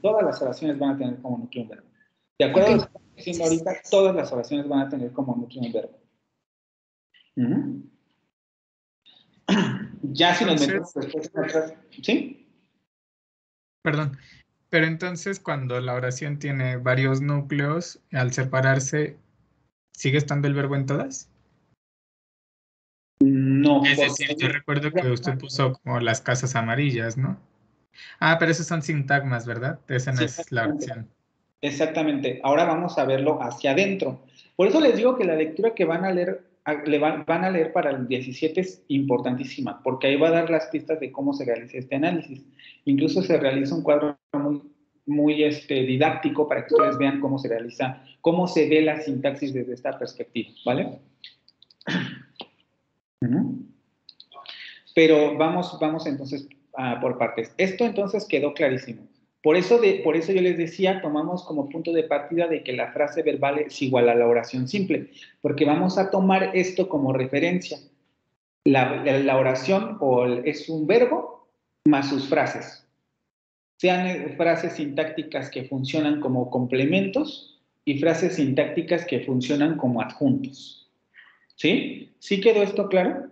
Speaker 1: Todas las oraciones van a tener como núcleo un verbo. De acuerdo a lo que estamos diciendo ahorita, todas las oraciones van a tener como núcleo un verbo. Ya si nos metemos después en otras... ¿Sí?
Speaker 9: Perdón. Pero entonces cuando la oración tiene varios núcleos, al separarse, ¿sigue estando el verbo en todas?
Speaker 1: No.
Speaker 9: Es decir, yo recuerdo que usted puso como las casas amarillas, ¿no? Pero esos son sintagmas, ¿verdad? Esa no es la oración.
Speaker 1: Exactamente. Ahora vamos a verlo hacia adentro. Por eso les digo que la lectura que van a leer para el 17 es importantísima, porque ahí va a dar las pistas de cómo se realiza este análisis. Incluso se realiza un cuadro muy didáctico para que ustedes vean cómo se realiza, cómo se ve la sintaxis desde esta perspectiva, ¿vale? Pero vamos entonces por partes. Esto entonces quedó clarísimo. Por eso yo les decía, tomamos como punto de partida de que la frase verbal es igual a la oración simple, porque vamos a tomar esto como referencia. La oración es un verbo más sus frases. Sean frases sintácticas que funcionan como complementos y frases sintácticas que funcionan como adjuntos. ¿Sí? ¿Sí quedó esto claro?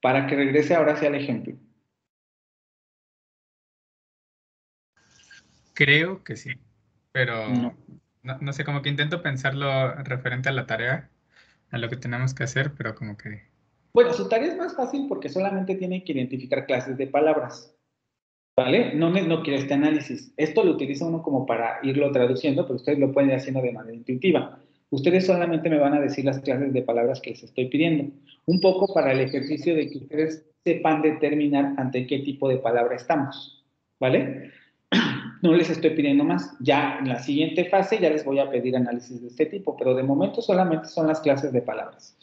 Speaker 1: Para que regrese ahora hacia el ejemplo.
Speaker 9: Creo que sí, pero no sé, como que intento pensarlo referente a la tarea, a lo que tenemos que hacer, pero como que...
Speaker 1: Bueno, su tarea es más fácil porque solamente tiene que identificar clases de palabras, ¿vale? No quiere este análisis. Esto lo utiliza uno como para irlo traduciendo, pero ustedes lo pueden ir haciendo de manera intuitiva. Ustedes solamente me van a decir las clases de palabras que les estoy pidiendo. Un poco para el ejercicio de que ustedes sepan determinar ante qué tipo de palabra estamos, ¿vale? No les estoy pidiendo más. Ya en la siguiente fase ya les voy a pedir análisis de este tipo, pero de momento solamente son las clases de palabras.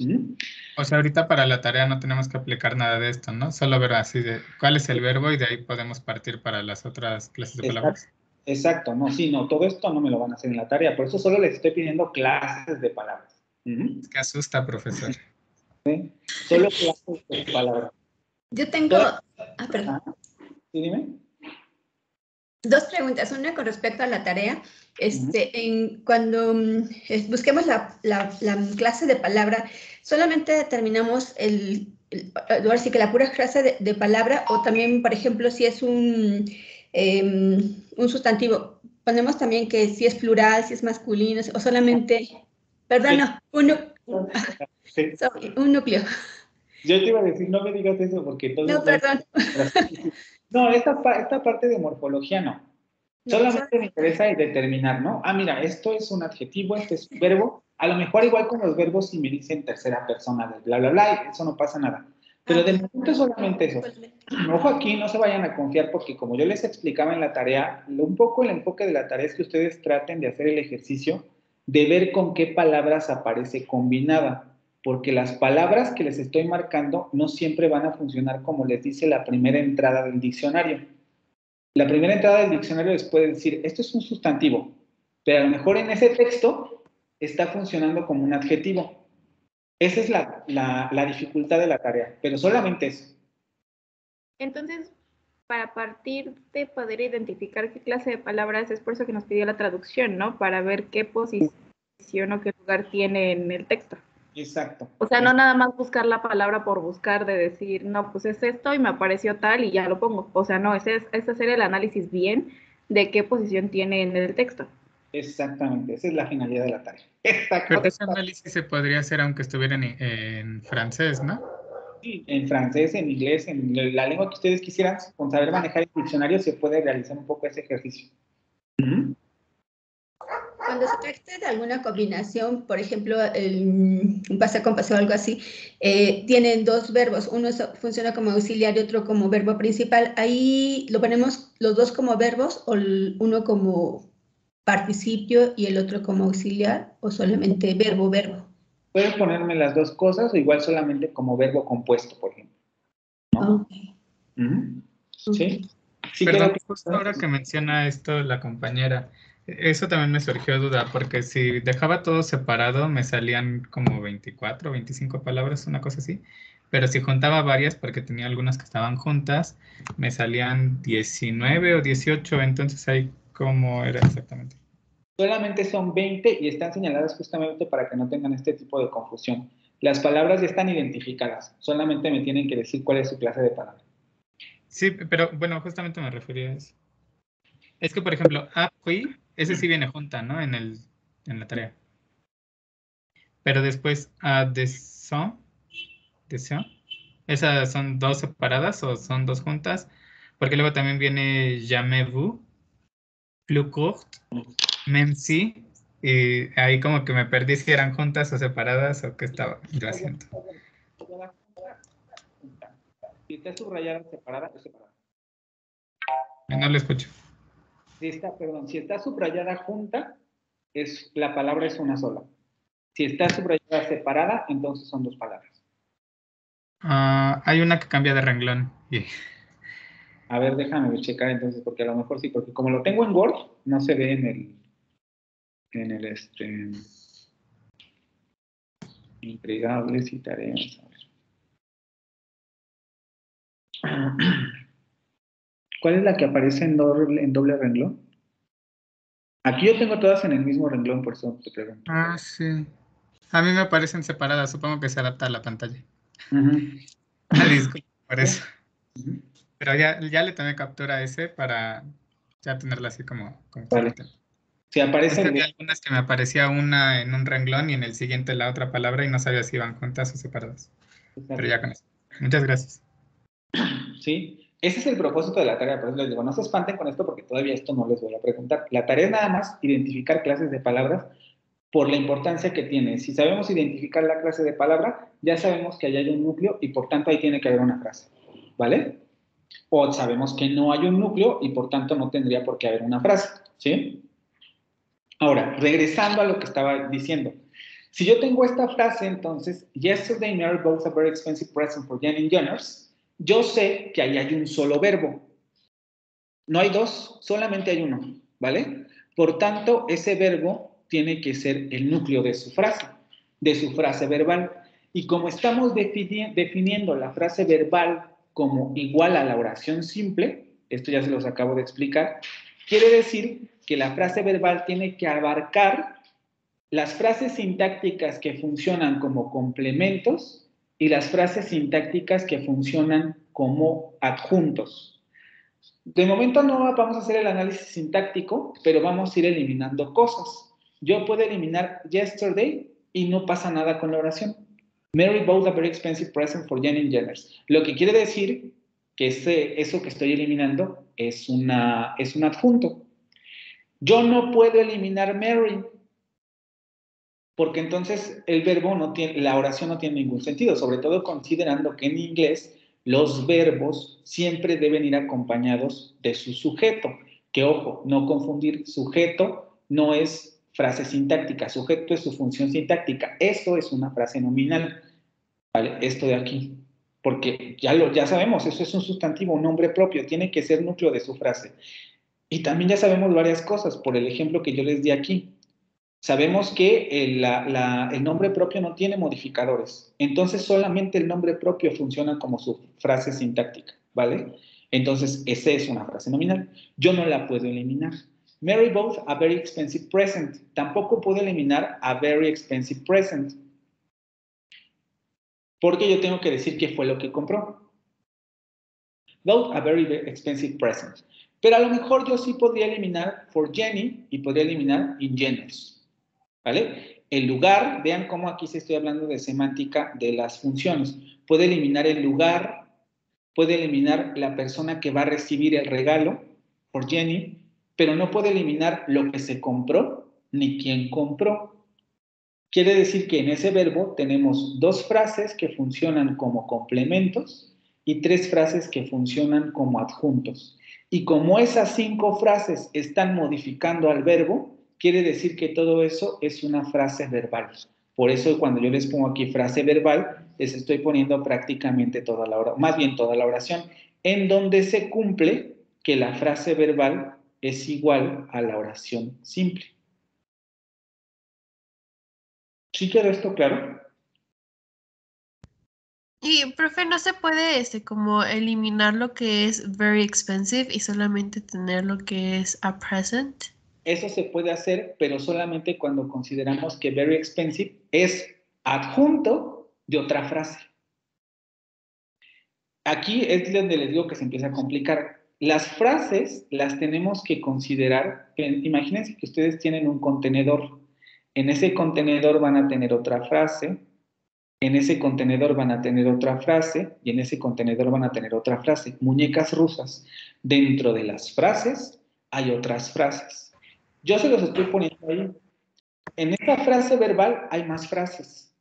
Speaker 9: O sea, ahorita para la tarea no tenemos que aplicar nada de esto, ¿no? Solo ver así de cuál es el verbo y de ahí podemos partir para las otras clases de palabras.
Speaker 1: Exacto, no, todo esto no me lo van a hacer en la tarea, por eso solo les estoy pidiendo clases de palabras.
Speaker 9: Es que asusta, profesor.
Speaker 1: ¿Sí? Solo clases de palabras.
Speaker 14: Yo tengo... perdón.
Speaker 1: ¿Sí, dime?
Speaker 14: Dos preguntas, una con respecto a la tarea. Cuando busquemos la clase de palabra, ¿solamente determinamos ahora sí que la pura clase de palabra o también, por ejemplo, si es un sustantivo, ponemos también que si es plural, si es masculino, o solamente, perdón, no,
Speaker 1: Sí.
Speaker 14: un núcleo.
Speaker 1: Yo te iba a decir, no me digas eso porque todos...
Speaker 14: No, perdón.
Speaker 1: No, esta parte de morfología no. Solamente me interesa determinar, ¿no? Ah, mira, esto es un adjetivo, este es un verbo. A lo mejor igual con los verbos si me dicen tercera persona de bla, bla, bla, eso no pasa nada. Pero de momento solamente eso. Ojo aquí, no se vayan a confiar porque como yo les explicaba en la tarea, un poco el enfoque de la tarea es que ustedes traten de hacer el ejercicio de ver con qué palabras aparece combinada. Porque las palabras que les estoy marcando no siempre van a funcionar como les dice la primera entrada del diccionario. La primera entrada del diccionario les puede decir, esto es un sustantivo, pero a lo mejor en ese texto está funcionando como un adjetivo. Esa es la dificultad de la tarea, pero solamente eso.
Speaker 15: Entonces, para partir de poder identificar qué clase de palabras, es por eso que nos pidió la traducción, ¿no? Para ver qué posición o qué lugar tiene en el texto.
Speaker 1: Exacto.
Speaker 15: O sea, no nada más buscar la palabra por buscar de decir, no, pues es esto y me apareció tal y ya lo pongo. O sea, no, es hacer el análisis bien de qué posición tiene en el texto.
Speaker 1: Exactamente, esa es la finalidad de la tarea.
Speaker 9: Pero ese análisis se podría hacer aunque estuviera en francés, ¿no?
Speaker 1: Sí, en francés, en inglés, en la lengua que ustedes quisieran, con saber manejar el diccionario se puede realizar un poco ese ejercicio.
Speaker 14: Cuando se trata de alguna combinación, por ejemplo, un paseo con paseo o algo así, tienen dos verbos, uno funciona como auxiliar y otro como verbo principal. Ahí lo ponemos los dos como verbos o uno como participio y el otro como auxiliar o solamente verbo.
Speaker 1: Pueden ponerme las dos cosas o igual solamente como verbo compuesto, por ejemplo. ¿No?
Speaker 14: Okay.
Speaker 1: ¿Sí? Sí,
Speaker 9: perdón, justo ahora que menciona esto la compañera, eso también me surgió duda, porque si dejaba todo separado me salían como 24 o 25 palabras, una cosa así, pero si juntaba varias, porque tenía algunas que estaban juntas, me salían 19 o 18, entonces ahí cómo era exactamente.
Speaker 1: Solamente son 20 y están señaladas justamente para que no tengan este tipo de confusión. Las palabras ya están identificadas, solamente me tienen que decir cuál es su clase de palabra.
Speaker 9: Sí, pero bueno, justamente me refería a eso. Es que, por ejemplo, après, ese sí viene junta, ¿no? En la tarea. Pero después, descend, esas son dos separadas o son dos juntas, porque luego también viene jamais-vous, plus courte, même si, y ahí como que me perdí si eran juntas o separadas o qué estaba yo haciendo.
Speaker 1: Si está subrayada separada, es separada.
Speaker 9: No lo escucho.
Speaker 1: Si está subrayada junta, la palabra es una sola. Si está subrayada separada, entonces son dos palabras.
Speaker 9: Hay una que cambia de renglón.
Speaker 1: A ver, déjame checar entonces, porque a lo mejor sí, porque como lo tengo en Word, no se ve entregables y tareas. A ver. ¿Cuál es la que aparece en doble renglón? Aquí yo tengo todas en el mismo renglón, por eso te pregunto.
Speaker 9: Sí. A mí me aparecen separadas, supongo que se adapta a la pantalla. Disculpa por eso. Pero ya le tomé captura a ese para ya tenerla así como
Speaker 1: vale. Si aparece
Speaker 9: había algunas que me aparecía una en un renglón y en el siguiente la otra palabra y no sabía si iban juntas o separadas. Pero ya con eso. Muchas gracias.
Speaker 1: Sí, ese es el propósito de la tarea, por eso les digo, no se espanten con esto porque todavía esto no les voy a preguntar. La tarea es nada más identificar clases de palabras por la importancia que tiene. Si sabemos identificar la clase de palabra, ya sabemos que ahí hay un núcleo y por tanto ahí tiene que haber una frase, ¿vale? O sabemos que no hay un núcleo y por tanto no tendría por qué haber una frase, ¿sí? Ahora, regresando a lo que estaba diciendo. Si yo tengo esta frase, entonces, yesterday Mary bought a very expensive present for Jen and Jenners, yo sé que ahí hay un solo verbo. No hay dos, solamente hay uno, ¿vale? Por tanto, ese verbo tiene que ser el núcleo de su frase verbal. Y como estamos definiendo la frase verbal como igual a la oración simple, esto ya se los acabo de explicar, quiere decir que la frase verbal tiene que abarcar las frases sintácticas que funcionan como complementos y las frases sintácticas que funcionan como adjuntos. De momento no vamos a hacer el análisis sintáctico, pero vamos a ir eliminando cosas. Yo puedo eliminar yesterday y no pasa nada con la oración. Mary bought a very expensive present for Jenny and Jenners. Lo que quiere decir que eso que estoy eliminando es un adjunto. Yo no puedo eliminar Mary, porque entonces el verbo no tiene, la oración no tiene ningún sentido, sobre todo considerando que en inglés los verbos siempre deben ir acompañados de su sujeto. Que ojo, no confundir, sujeto no es frase sintáctica, sujeto es su función sintáctica. Esto es una frase nominal, ¿vale? Esto de aquí. Porque ya sabemos, eso es un sustantivo, un nombre propio, tiene que ser núcleo de su frase. Y también ya sabemos varias cosas, por el ejemplo que yo les di aquí. Sabemos que el nombre propio no tiene modificadores. Entonces, solamente el nombre propio funciona como su frase sintáctica, ¿vale? Entonces, esa es una frase nominal. Yo no la puedo eliminar. Mary bought a very expensive present. Tampoco puedo eliminar a very expensive present. Porque yo tengo que decir qué fue lo que compró. Bought a very expensive present. Pero a lo mejor yo sí podría eliminar for Jenny y podría eliminar in Jenners. ¿Vale? El lugar, vean cómo aquí se estoy hablando de semántica de las funciones. Puede eliminar el lugar, puede eliminar la persona que va a recibir el regalo, por Jenny, pero no puede eliminar lo que se compró ni quién compró. Quiere decir que en ese verbo tenemos 2 frases que funcionan como complementos y 3 frases que funcionan como adjuntos. Y como esas 5 frases están modificando al verbo, quiere decir que todo eso es una frase verbal. Por eso cuando yo les pongo aquí frase verbal, les estoy poniendo prácticamente toda la oración, más bien toda la oración, en donde se cumple que la frase verbal es igual a la oración simple. ¿Sí quedó esto claro?
Speaker 16: Y, profe, ¿no se puede como eliminar lo que es very expensive y solamente tener lo que es a present?
Speaker 1: Eso se puede hacer, pero solamente cuando consideramos que very expensive es adjunto de otra frase. Aquí es donde les digo que se empieza a complicar. Las frases las tenemos que considerar. Imagínense que ustedes tienen un contenedor. En ese contenedor van a tener otra frase, en ese contenedor van a tener otra frase y en ese contenedor van a tener otra frase. Muñecas rusas. Dentro de las frases hay otras frases. Yo se los estoy poniendo ahí. En esta frase verbal hay más frases.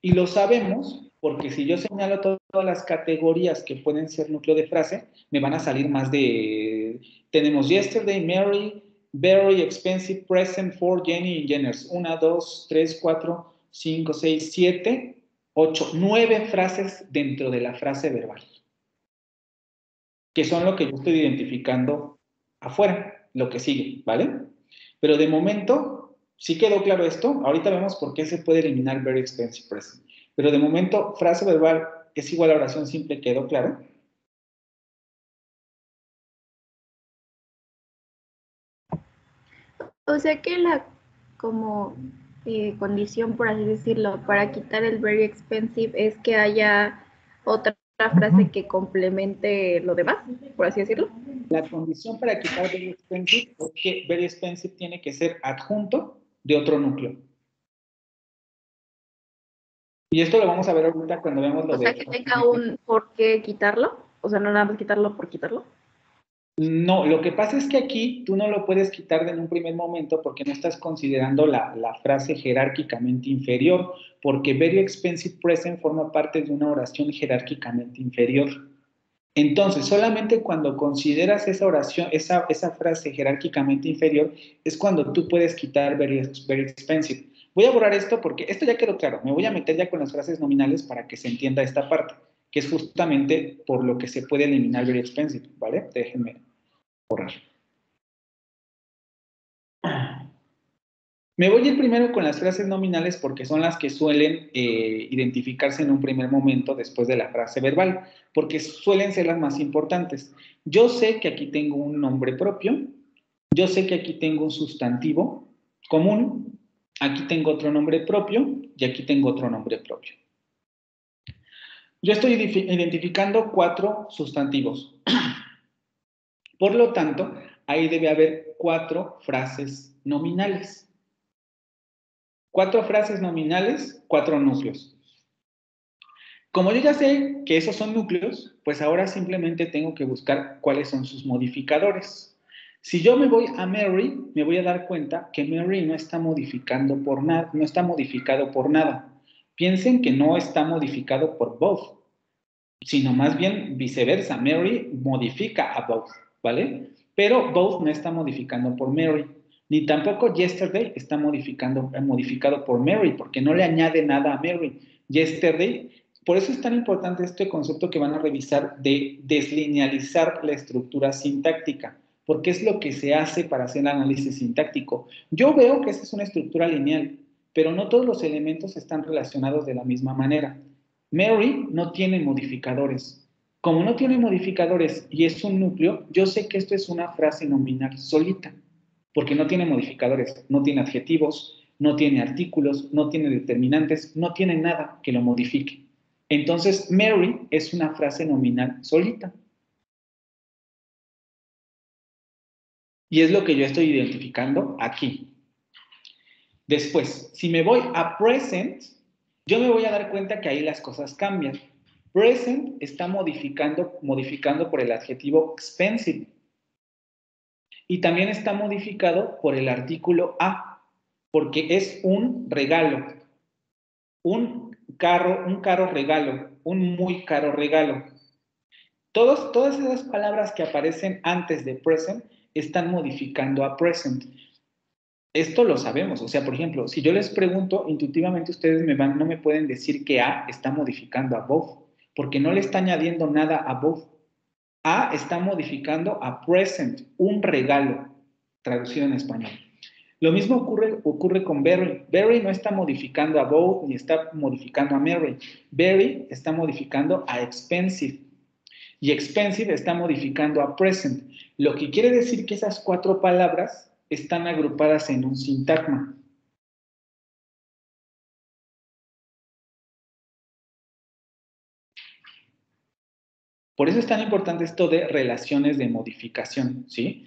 Speaker 1: Y lo sabemos porque si yo señalo todas las categorías que pueden ser núcleo de frase, me van a salir más de... Tenemos yesterday, Mary, very expensive present for Jenny and Jenners. 1, 2, 3, 4, 5, 6, 7, 8, 9 frases dentro de la frase verbal. Que son lo que yo estoy identificando afuera, lo que sigue, ¿vale? Pero de momento, ¿sí quedó claro esto? Ahorita vemos por qué se puede eliminar very expensive present. Pero de momento, frase verbal es igual a oración simple, ¿quedó claro?
Speaker 15: O sea que la condición, por así decirlo, para quitar el very expensive es que haya otra frase que complemente lo demás, por así decirlo.
Speaker 1: La condición para quitar very expensive es que very expensive tiene que ser adjunto de otro núcleo. Y esto lo vamos a ver ahorita cuando veamos lo de...
Speaker 15: O sea, que tenga un por qué quitarlo. O sea, no nada más quitarlo por quitarlo.
Speaker 1: No, lo que pasa es que aquí tú no lo puedes quitar en un primer momento porque no estás considerando la frase jerárquicamente inferior, porque very expensive present forma parte de una oración jerárquicamente inferior. Entonces, solamente cuando consideras esa oración, esa frase jerárquicamente inferior, es cuando tú puedes quitar very expensive. Voy a borrar esto porque esto ya quedó claro. Me voy a meter ya con las frases nominales para que se entienda esta parte, que es justamente por lo que se puede eliminar very expensive, ¿vale? Déjenme borrar. Me voy a ir primero con las frases nominales porque son las que suelen identificarse en un primer momento después de la frase verbal, porque suelen ser las más importantes. Yo sé que aquí tengo un nombre propio, yo sé que aquí tengo un sustantivo común, aquí tengo otro nombre propio y aquí tengo otro nombre propio. Yo estoy identificando 4 sustantivos. Por lo tanto, ahí debe haber 4 frases nominales. 4 frases nominales, 4 núcleos. Como yo ya sé que esos son núcleos, pues ahora simplemente tengo que buscar cuáles son sus modificadores. Si yo me voy a Mary, me voy a dar cuenta que Mary no está modificando por nada, no está modificado por nada. Piensen que no está modificado por both, sino más bien viceversa. Mary modifica a both, ¿vale? Pero both no está modificando por Mary, ni tampoco yesterday está modificado por Mary, porque no le añade nada a Mary. Yesterday, por eso es tan importante este concepto que van a revisar de deslinealizar la estructura sintáctica, porque es lo que se hace para hacer el análisis sintáctico. Yo veo que esa es una estructura lineal, pero no todos los elementos están relacionados de la misma manera. Mary no tiene modificadores. Como no tiene modificadores y es un núcleo, yo sé que esto es una frase nominal solita, porque no tiene modificadores, no tiene adjetivos, no tiene artículos, no tiene determinantes, no tiene nada que lo modifique. Entonces, Mary es una frase nominal solita. Y es lo que yo estoy identificando aquí. Después, si me voy a present, yo me voy a dar cuenta que ahí las cosas cambian. Present está modificando por el adjetivo expensive. Y también está modificado por el artículo a, porque es un regalo. Un caro regalo, un muy caro regalo. Todas esas palabras que aparecen antes de present están modificando a present. Esto lo sabemos. O sea, por ejemplo, si yo les pregunto, intuitivamente ustedes no me pueden decir que a está modificando a both, porque no le está añadiendo nada a both. A está modificando a present, un regalo, traducido en español. Lo mismo ocurre con Barry. Barry no está modificando a both ni está modificando a Mary. Barry está modificando a expensive. Y expensive está modificando a present. Lo que quiere decir que esas 4 palabras están agrupadas en un sintagma. Por eso es tan importante esto de relaciones de modificación, ¿sí?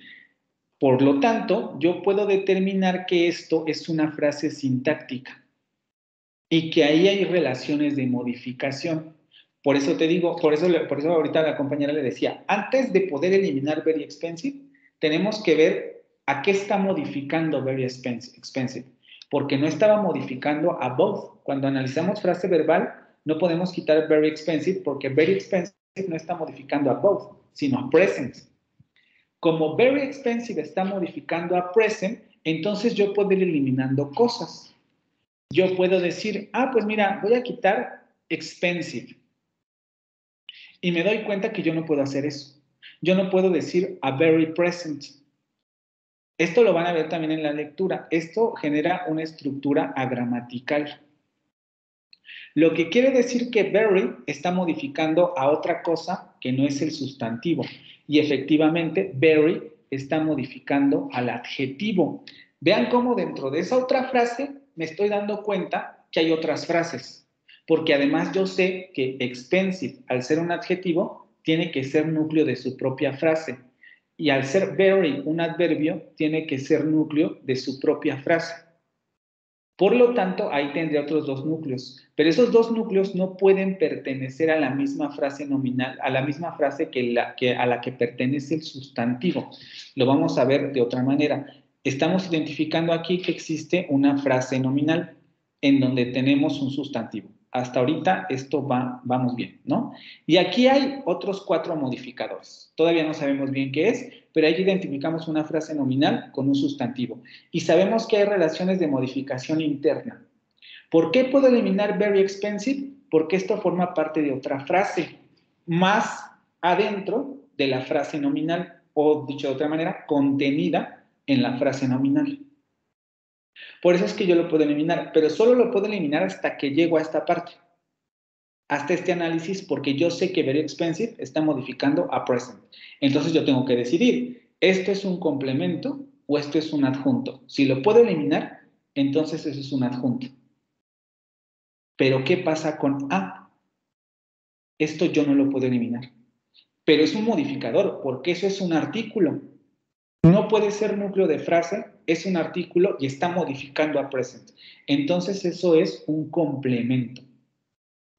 Speaker 1: Por lo tanto, yo puedo determinar que esto es una frase sintáctica y que ahí hay relaciones de modificación. Por eso te digo, por eso ahorita la compañera le decía, antes de poder eliminar very expensive, tenemos que ver a qué está modificando very expensive, porque no estaba modificando a both. Cuando analizamos frase verbal, no podemos quitar very expensive porque very expensive no está modificando a both, sino a present. Como very expensive está modificando a present, entonces yo puedo ir eliminando cosas. Yo puedo decir, pues mira, voy a quitar expensive. Y me doy cuenta que yo no puedo hacer eso. Yo no puedo decir a very present. Esto lo van a ver también en la lectura. Esto genera una estructura agramatical. Lo que quiere decir que very está modificando a otra cosa que no es el sustantivo. Y efectivamente, very está modificando al adjetivo. Vean cómo dentro de esa otra frase me estoy dando cuenta que hay otras frases. Porque además yo sé que expensive, al ser un adjetivo, tiene que ser núcleo de su propia frase. Y al ser very un adverbio, tiene que ser núcleo de su propia frase. Por lo tanto, ahí tendría otros 2 núcleos. Pero esos 2 núcleos no pueden pertenecer a la misma frase nominal, a la misma frase a la que pertenece el sustantivo. Lo vamos a ver de otra manera. Estamos identificando aquí que existe una frase nominal en donde tenemos un sustantivo. Hasta ahorita esto vamos bien, ¿no? Y aquí hay otros 4 modificadores. Todavía no sabemos bien qué es, pero ahí identificamos una frase nominal con un sustantivo. Y sabemos que hay relaciones de modificación interna. ¿Por qué puedo eliminar very expensive? Porque esto forma parte de otra frase, más adentro de la frase nominal, o dicho de otra manera, contenida en la frase nominal. Por eso es que yo lo puedo eliminar, pero solo lo puedo eliminar hasta que llego a esta parte, hasta este análisis, porque yo sé que very expensive está modificando a present. Entonces yo tengo que decidir, ¿esto es un complemento o esto es un adjunto? Si lo puedo eliminar, entonces eso es un adjunto. Pero ¿qué pasa con a? Esto yo no lo puedo eliminar. pero es un modificador, porque eso es un artículo. No puede ser núcleo de frase, es un artículo y está modificando a present. Entonces eso es un complemento,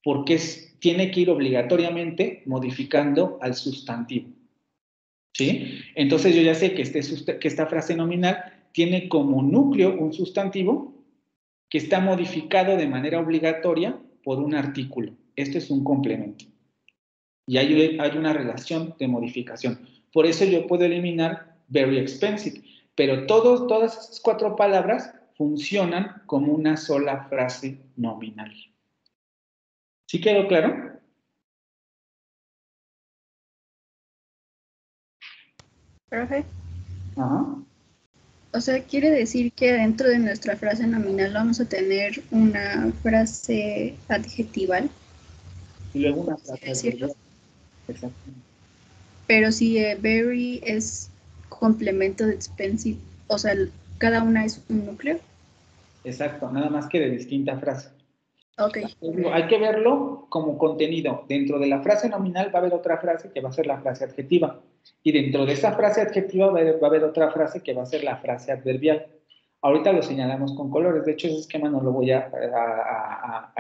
Speaker 1: porque tiene que ir obligatoriamente modificando al sustantivo. ¿Sí? Entonces yo ya sé que, que esta frase nominal tiene como núcleo un sustantivo que está modificado de manera obligatoria por un artículo. Esto es un complemento. Y hay una relación de modificación. Por eso yo puedo eliminar very expensive. Pero todas esas 4 palabras funcionan como una sola frase nominal. ¿Sí quedó claro?
Speaker 13: Profe.
Speaker 1: Ajá.
Speaker 13: O sea, quiere decir que dentro de nuestra frase nominal vamos a tener una frase adjetival.
Speaker 1: Y luego una frase
Speaker 13: adverbial.
Speaker 1: Exactamente.
Speaker 13: Pero si very es complemento de expensive, o sea, cada una es un núcleo.
Speaker 1: Exacto, nada más que de distinta frase.
Speaker 13: Ok.
Speaker 1: Hay que verlo como contenido. Dentro de la frase nominal va a haber otra frase que va a ser la frase adjetiva. Y dentro de esa frase adjetiva va a haber otra frase que va a ser la frase adverbial. Ahorita lo señalamos con colores. De hecho, ese esquema no lo voy a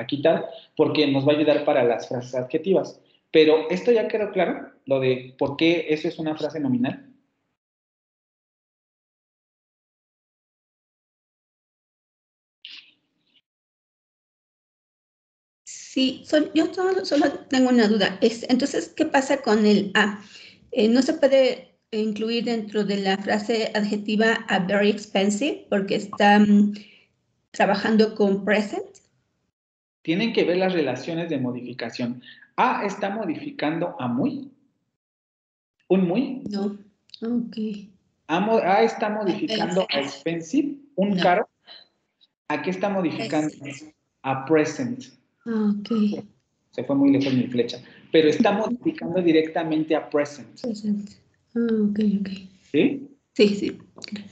Speaker 1: quitar porque nos va a ayudar para las frases adjetivas. Pero esto ya quedó claro, lo de por qué eso es una frase nominal.
Speaker 14: Sí, yo solo tengo una duda. Entonces, ¿qué pasa con el a? ¿No se puede incluir dentro de la frase adjetiva a very expensive porque está trabajando con present?
Speaker 1: Tienen que ver las relaciones de modificación. A está modificando a muy. ¿Un muy?
Speaker 14: No. Ok.
Speaker 1: A está modificando a expensive, un caro. ¿A qué está modificando? A present.
Speaker 14: Ok.
Speaker 1: Se fue muy lejos mi flecha. Pero está modificando directamente a present.
Speaker 14: Present. Ok.
Speaker 1: ¿Sí?
Speaker 14: Sí.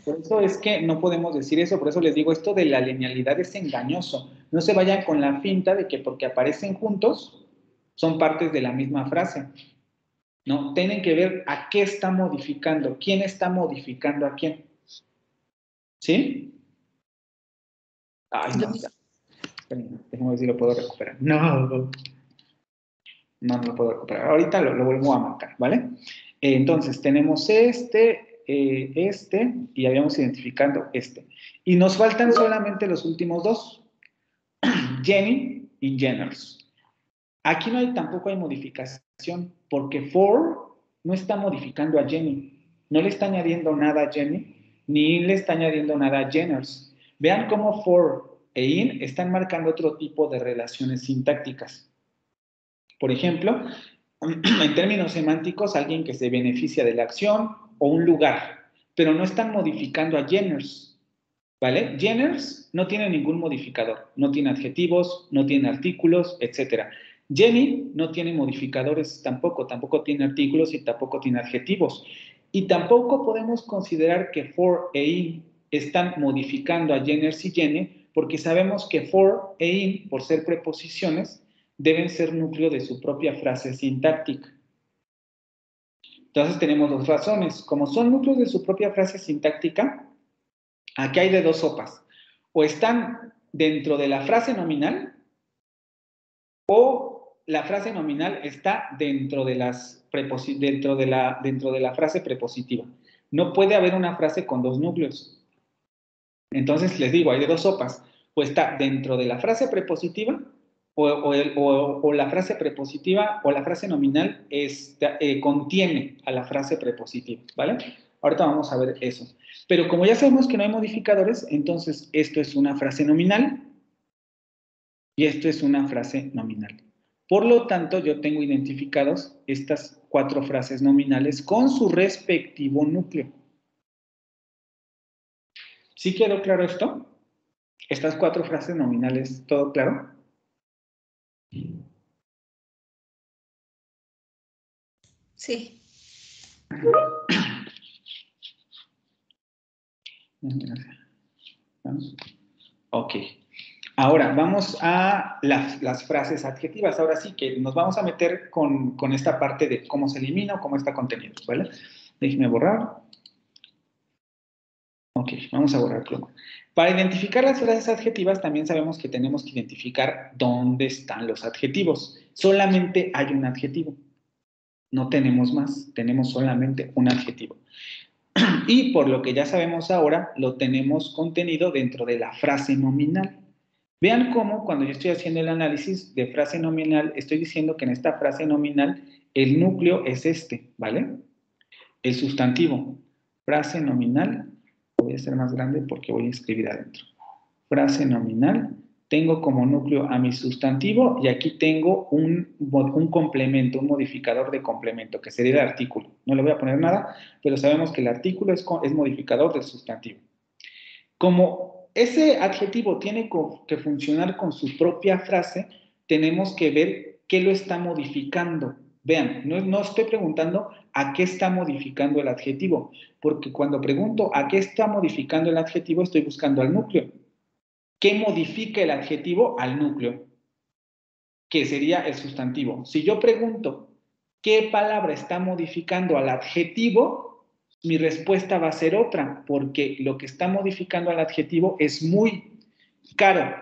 Speaker 1: Por eso es que no podemos decir eso, por eso les digo, esto de la linealidad es engañoso. No se vayan con la finta de que porque aparecen juntos, son partes de la misma frase. No, tienen que ver a qué está modificando, quién está modificando a quién. ¿Sí? Ay, no. Déjame ver si lo puedo recuperar. No lo puedo recuperar. Ahorita lo vuelvo a marcar, ¿vale? Entonces, tenemos este, y habíamos identificado este. Y nos faltan solamente los últimos 2. Jenny y Jenners. Aquí tampoco hay modificación, porque for no está modificando a Jenny. No le está añadiendo nada a Jenny, ni le está añadiendo nada a Jenners. Vean cómo for e in están marcando otro tipo de relaciones sintácticas. Por ejemplo, en términos semánticos, alguien que se beneficia de la acción o un lugar, pero no están modificando a Jenners, ¿vale? Jenners no tiene ningún modificador, no tiene adjetivos, no tiene artículos, etc. Jenny no tiene modificadores tampoco tiene artículos y tampoco tiene adjetivos. Y tampoco podemos considerar que for e in están modificando a Jenners y Jenny, porque sabemos que for e in, por ser preposiciones, deben ser núcleo de su propia frase sintáctica. Entonces tenemos 2 razones. Como son núcleos de su propia frase sintáctica, aquí hay de 2 sopas. O están dentro de la frase nominal, o la frase nominal está dentro de la frase prepositiva. No puede haber una frase con 2 núcleos. Entonces les digo, hay de 2 sopas. O está dentro de la frase prepositiva, o la frase prepositiva o la frase nominal contiene a la frase prepositiva, ¿vale? Ahorita vamos a ver eso. Pero como ya sabemos que no hay modificadores, entonces esto es una frase nominal y esto es una frase nominal. Por lo tanto, yo tengo identificados estas 4 frases nominales con su respectivo núcleo. ¿Sí quedó claro esto? Estas 4 frases nominales, ¿todo claro?
Speaker 14: Sí.
Speaker 1: Ok. Ahora, vamos a las frases adjetivas. Ahora sí que nos vamos a meter con esta parte de cómo se elimina o cómo está contenido, ¿vale? Déjenme borrar. Ok, vamos a borrar pluma. Para identificar las frases adjetivas también sabemos que tenemos que identificar dónde están los adjetivos. Solamente hay un adjetivo. No tenemos más, tenemos solamente un adjetivo. Y por lo que ya sabemos ahora, lo tenemos contenido dentro de la frase nominal. Vean cómo cuando yo estoy haciendo el análisis de frase nominal, estoy diciendo que en esta frase nominal el núcleo es este, ¿vale? El sustantivo. Frase nominal, voy a hacer más grande porque voy a escribir adentro. Frase nominal, tengo como núcleo a mi sustantivo y aquí tengo un complemento, un modificador de complemento, que sería el artículo. No le voy a poner nada, pero sabemos que el artículo es modificador del sustantivo. Como ese adjetivo tiene que funcionar con su propia frase, tenemos que ver qué lo está modificando. Vean, no estoy preguntando a qué está modificando el adjetivo, porque cuando pregunto a qué está modificando el adjetivo, estoy buscando al núcleo. ¿Qué modifica el adjetivo al núcleo? Que sería el sustantivo. Si yo pregunto qué palabra está modificando al adjetivo, mi respuesta va a ser otra, porque lo que está modificando al adjetivo es muy caro.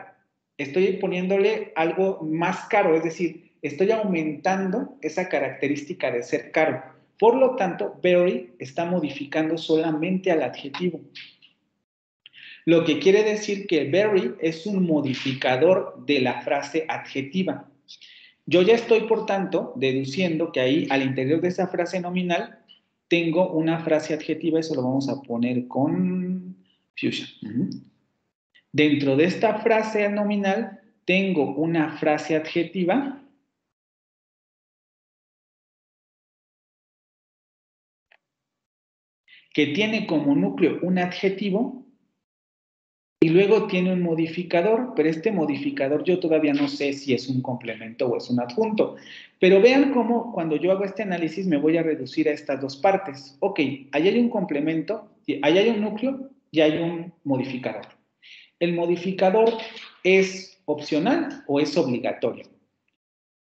Speaker 1: Estoy poniéndole algo más caro, es decir, estoy aumentando esa característica de ser caro. Por lo tanto, very está modificando solamente al adjetivo. Lo que quiere decir que very es un modificador de la frase adjetiva. Yo ya estoy, por tanto, deduciendo que ahí, al interior de esa frase nominal, tengo una frase adjetiva, eso lo vamos a poner con fuchsia. Dentro de esta frase nominal, tengo una frase adjetiva que tiene como núcleo un adjetivo y luego tiene un modificador, pero este modificador yo todavía no sé si es un complemento o es un adjunto. Pero vean cómo cuando yo hago este análisis me voy a reducir a estas dos partes. Ok, ahí hay un complemento, ahí hay un núcleo y hay un modificador. ¿El modificador es opcional o es obligatorio?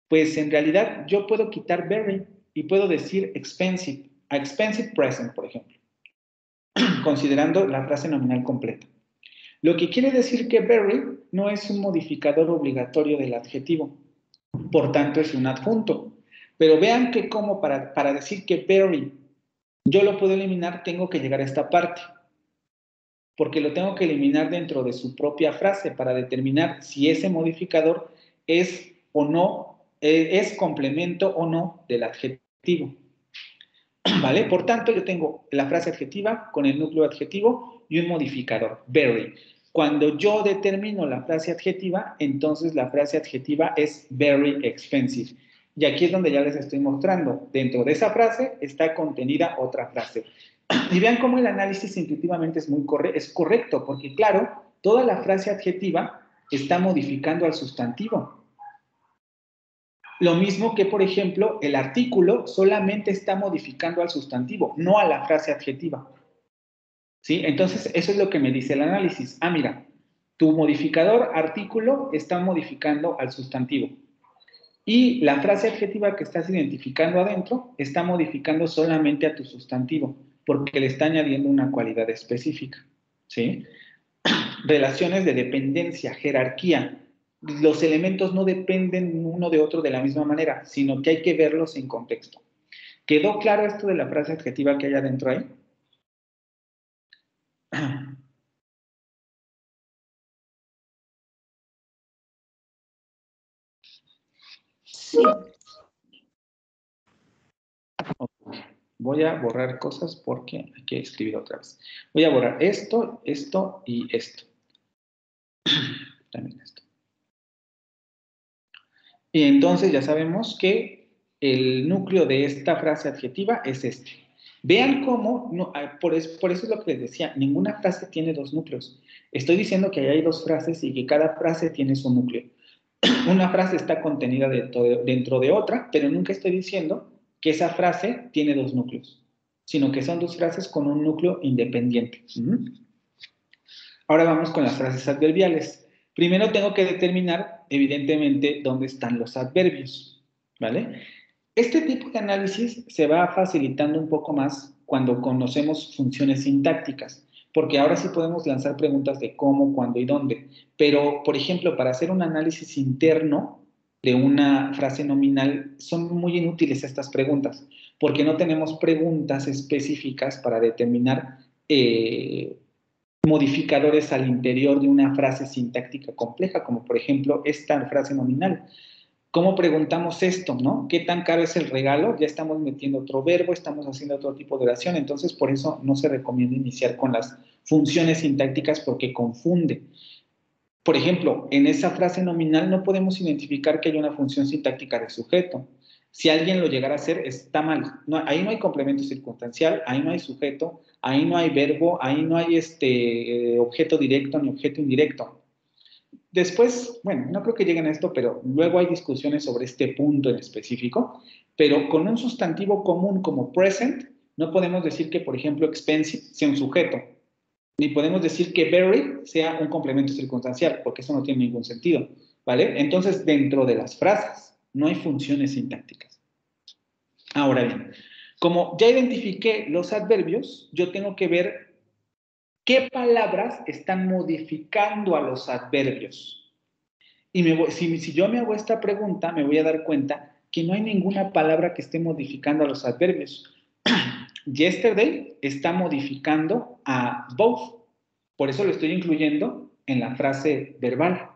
Speaker 1: Pues en realidad yo puedo quitar very y puedo decir expensive, a expensive present, por ejemplo, considerando la frase nominal completa. Lo que quiere decir que very no es un modificador obligatorio del adjetivo, por tanto es un adjunto. Pero vean que como para decir que very yo lo puedo eliminar, tengo que llegar a esta parte, porque lo tengo que eliminar dentro de su propia frase para determinar si ese modificador es o no, es complemento o no del adjetivo. ¿Vale? Por tanto, yo tengo la frase adjetiva con el núcleo adjetivo y un modificador, very. Cuando yo determino la frase adjetiva, entonces la frase adjetiva es very expensive. Y aquí es donde ya les estoy mostrando. Dentro de esa frase está contenida otra frase. Y vean cómo el análisis intuitivamente es correcto, porque claro, toda la frase adjetiva está modificando al sustantivo. Lo mismo que, por ejemplo, el artículo solamente está modificando al sustantivo, no a la frase adjetiva. ¿Sí? Entonces, eso es lo que me dice el análisis. Ah, mira, tu modificador artículo está modificando al sustantivo. Y la frase adjetiva que estás identificando adentro está modificando solamente a tu sustantivo, porque le está añadiendo una cualidad específica. ¿Sí? Relaciones de dependencia, jerarquía. Los elementos no dependen uno de otro de la misma manera, sino que hay que verlos en contexto. ¿Quedó claro esto de la frase adjetiva que hay adentro ahí?
Speaker 10: Sí.
Speaker 1: Okay. Voy a borrar cosas porque hay que escribir otra vez. Voy a borrar esto, esto y esto. También esto. Y entonces ya sabemos que el núcleo de esta frase adjetiva es este. Vean cómo, por eso es lo que les decía, ninguna frase tiene dos núcleos. Estoy diciendo que hay dos frases y que cada frase tiene su núcleo. Una frase está contenida dentro de otra, pero nunca estoy diciendo que esa frase tiene dos núcleos, sino que son dos frases con un núcleo independiente. Ahora vamos con las frases adverbiales. Primero tengo que determinar, evidentemente, dónde están los adverbios, ¿vale? Este tipo de análisis se va facilitando un poco más cuando conocemos funciones sintácticas, porque ahora sí podemos lanzar preguntas de cómo, cuándo y dónde. Pero, por ejemplo, para hacer un análisis interno de una frase nominal, son muy inútiles estas preguntas, porque no tenemos preguntas específicas para determinar modificadores al interior de una frase sintáctica compleja, como por ejemplo esta frase nominal. ¿Cómo preguntamos esto, no? ¿Qué tan caro es el regalo? Ya estamos metiendo otro verbo, estamos haciendo otro tipo de oración, entonces por eso no se recomienda iniciar con las funciones sintácticas porque confunde. Por ejemplo, en esa frase nominal no podemos identificar que hay una función sintáctica de sujeto. Si alguien lo llegara a hacer, está mal. No, ahí no hay complemento circunstancial, ahí no hay sujeto, ahí no hay verbo, ahí no hay objeto directo ni objeto indirecto. Después, bueno, no creo que lleguen a esto, pero luego hay discusiones sobre este punto en específico, pero con un sustantivo común como present, no podemos decir que, por ejemplo, expensive sea un sujeto, ni podemos decir que very sea un complemento circunstancial, porque eso no tiene ningún sentido, ¿vale? Entonces, dentro de las frases, no hay funciones sintácticas. Ahora bien, como ya identifiqué los adverbios, yo tengo que ver qué palabras están modificando a los adverbios. Y si yo me hago esta pregunta, me voy a dar cuenta que no hay ninguna palabra que esté modificando a los adverbios. Yesterday está modificando a both. Por eso lo estoy incluyendo en la frase verbal.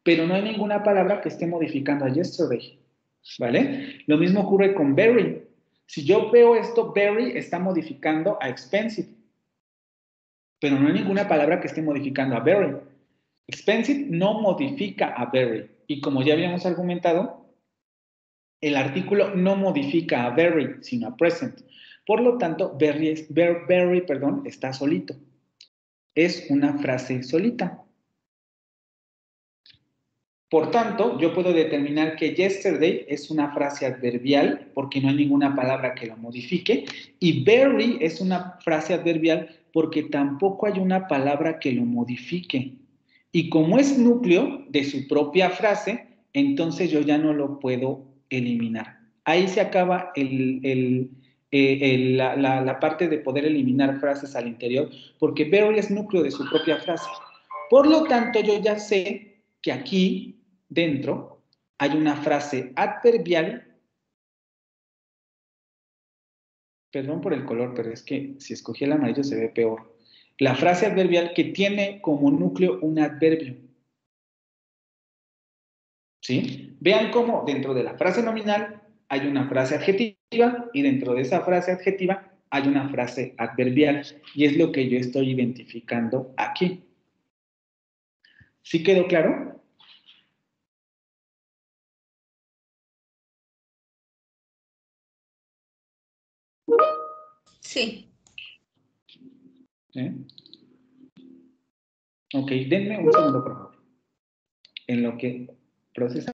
Speaker 1: Pero no hay ninguna palabra que esté modificando a yesterday. ¿Vale? Lo mismo ocurre con very. Si yo veo esto, very está modificando a expensive. Pero no hay ninguna palabra que esté modificando a very. Expensive no modifica a very. Y como ya habíamos argumentado, el artículo no modifica a very, sino a present. Por lo tanto, very está solito. Es una frase solita. Por tanto, yo puedo determinar que yesterday es una frase adverbial porque no hay ninguna palabra que lo modifique y very es una frase adverbial porque tampoco hay una palabra que lo modifique. Y como es núcleo de su propia frase, entonces yo ya no lo puedo eliminar. Ahí se acaba la parte de poder eliminar frases al interior porque very es núcleo de su propia frase. Por lo tanto, yo ya sé que aquí dentro hay una frase adverbial. Perdón por el color, pero es que si escogí el amarillo se ve peor. La frase adverbial que tiene como núcleo un adverbio. ¿Sí? Vean cómo dentro de la frase nominal hay una frase adjetiva y dentro de esa frase adjetiva hay una frase adverbial. Y es lo que yo estoy identificando aquí. ¿Sí quedó claro?
Speaker 14: Sí.
Speaker 1: ¿Sí? Ok, denme un segundo, por favor. En lo que procesa.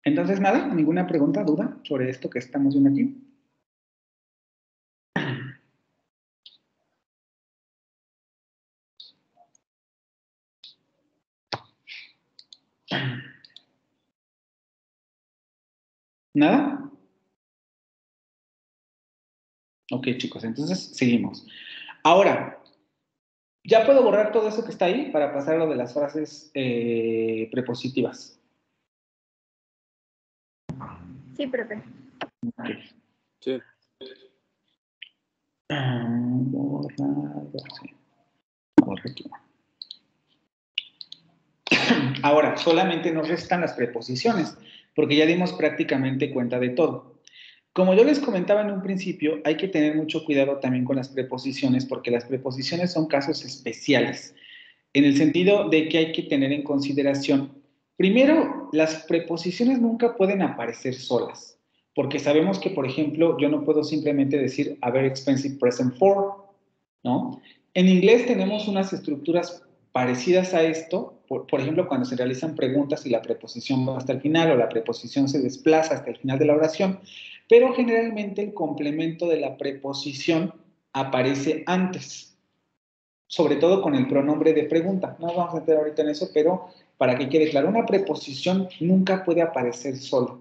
Speaker 1: Entonces, nada, ninguna pregunta, duda sobre esto que estamos viendo aquí. ¿Nada? Ok, chicos, entonces seguimos. Ahora, Ya puedo borrar todo eso que está ahí para pasar a lo de las frases prepositivas.
Speaker 15: Sí, profe.
Speaker 7: Sí.
Speaker 1: Ahora, solamente nos restan las preposiciones, porque ya dimos prácticamente cuenta de todo. Como yo les comentaba en un principio, hay que tener mucho cuidado también con las preposiciones, porque las preposiciones son casos especiales, en el sentido de que hay que tener en consideración, primero, las preposiciones nunca pueden aparecer solas, porque sabemos que, por ejemplo, yo no puedo simplemente decir a very expensive present for, ¿no? En inglés tenemos unas estructuras parecidas a esto, por ejemplo, cuando se realizan preguntas y la preposición va hasta el final o la preposición se desplaza hasta el final de la oración, pero generalmente el complemento de la preposición aparece antes, sobre todo con el pronombre de pregunta. No vamos a entrar ahorita en eso, pero para que quede claro, una preposición nunca puede aparecer sola.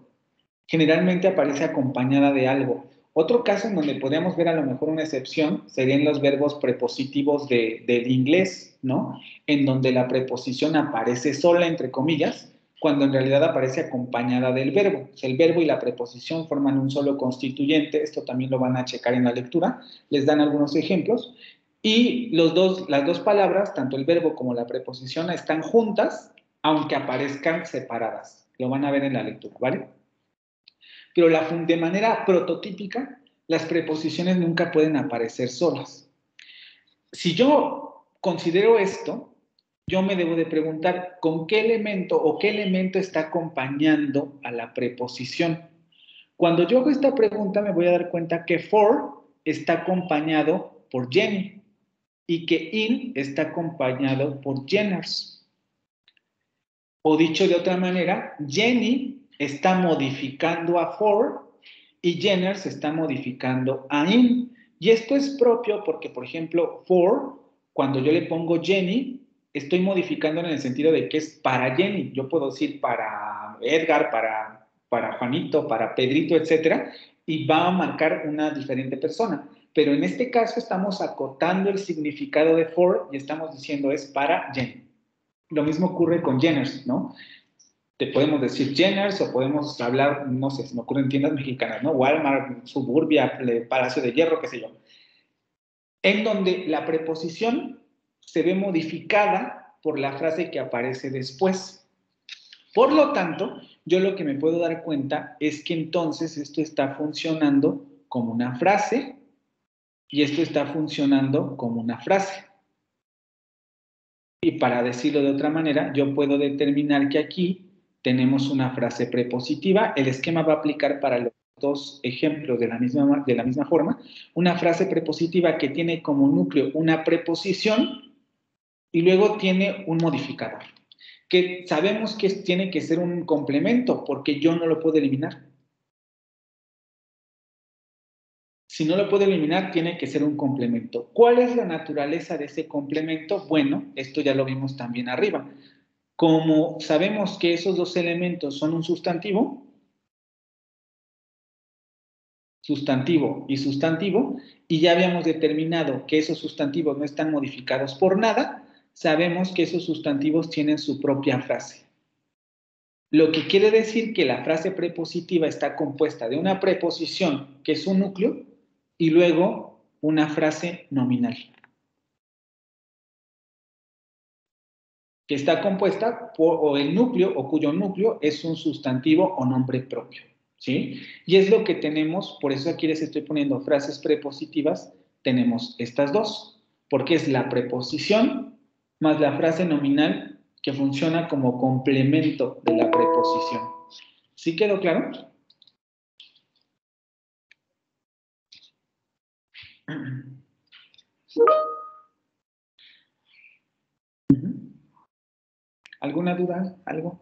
Speaker 1: Generalmente aparece acompañada de algo. Otro caso en donde podríamos ver a lo mejor una excepción serían los verbos prepositivos del inglés, ¿no? En donde la preposición aparece sola, entre comillas, cuando en realidad aparece acompañada del verbo. O sea, el verbo y la preposición forman un solo constituyente. Esto también lo van a checar en la lectura. Les dan algunos ejemplos. Y las dos palabras, tanto el verbo como la preposición, están juntas, aunque aparezcan separadas. Lo van a ver en la lectura, ¿vale? Pero de manera prototípica, las preposiciones nunca pueden aparecer solas. Si yo considero esto, yo me debo de preguntar con qué elemento o qué elemento está acompañando a la preposición. Cuando yo hago esta pregunta, me voy a dar cuenta que for está acompañado por Jenny y que in está acompañado por Jenners. O dicho de otra manera, Jenny está modificando a for y Jenners está modificando a in. Y esto es propio porque, por ejemplo, for, cuando yo le pongo Jenny, estoy modificando en el sentido de que es para Jenny. Yo puedo decir para Edgar, para Juanito, para Pedrito, etcétera, y va a marcar una diferente persona. Pero en este caso estamos acotando el significado de for y estamos diciendo es para Jenny. Lo mismo ocurre con Jenners, ¿no? Te podemos decir Jenners o podemos hablar, no sé, se me ocurren tiendas mexicanas, ¿no? Walmart, Suburbia, Palacio de Hierro, qué sé yo. En donde la preposición se ve modificada por la frase que aparece después. Por lo tanto, yo lo que me puedo dar cuenta es que entonces esto está funcionando como una frase y esto está funcionando como una frase. Y para decirlo de otra manera, yo puedo determinar que aquí tenemos una frase prepositiva. El esquema va a aplicar para los dos ejemplos de la misma forma. Una frase prepositiva que tiene como núcleo una preposición y luego tiene un modificador. Que sabemos que tiene que ser un complemento porque yo no lo puedo eliminar. Si no lo puedo eliminar, tiene que ser un complemento. ¿Cuál es la naturaleza de ese complemento? Bueno, esto ya lo vimos también arriba. Como sabemos que esos dos elementos son un sustantivo y sustantivo, y ya habíamos determinado que esos sustantivos no están modificados por nada, sabemos que esos sustantivos tienen su propia frase. Lo que quiere decir que la frase prepositiva está compuesta de una preposición, que es un núcleo, y luego una frase nominal, que está compuesta por el núcleo o cuyo núcleo es un sustantivo o nombre propio, ¿sí? Y es lo que tenemos, por eso aquí les estoy poniendo frases prepositivas, tenemos estas dos, porque es la preposición más la frase nominal que funciona como complemento de la preposición. ¿Sí quedó claro? ¿Alguna duda? ¿Algo?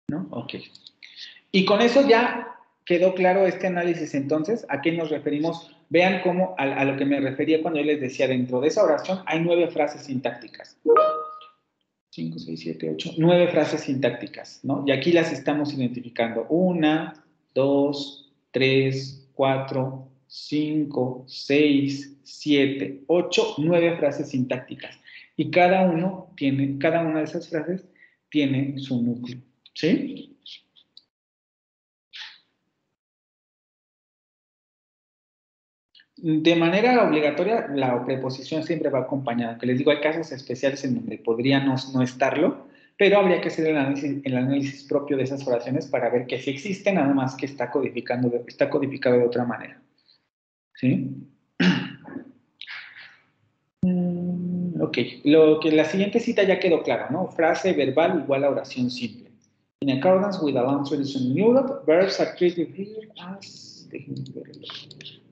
Speaker 1: ¿No? Ok. Y con eso ya quedó claro este análisis entonces, ¿a qué nos referimos? Vean cómo a lo que me refería cuando yo les decía, dentro de esa oración hay 9 frases sintácticas. 5, 6, 7, 8, 9 frases sintácticas, ¿no? Y aquí las estamos identificando. 1, 2, 3, 4, 5, 6, 7, 8, 9 frases sintácticas. Y cada una de esas frases tiene su núcleo, ¿sí? De manera obligatoria, la preposición siempre va acompañada. Aunque les digo, hay casos especiales en donde podría no estarlo, pero habría que hacer el análisis propio de esas oraciones para ver que sí existe, nada más que está codificado de otra manera. ¿Sí? Ok, la siguiente cita ya quedó clara, ¿no? Frase verbal igual a oración simple. In accordance with the long tradition in Europe, verbs are treated here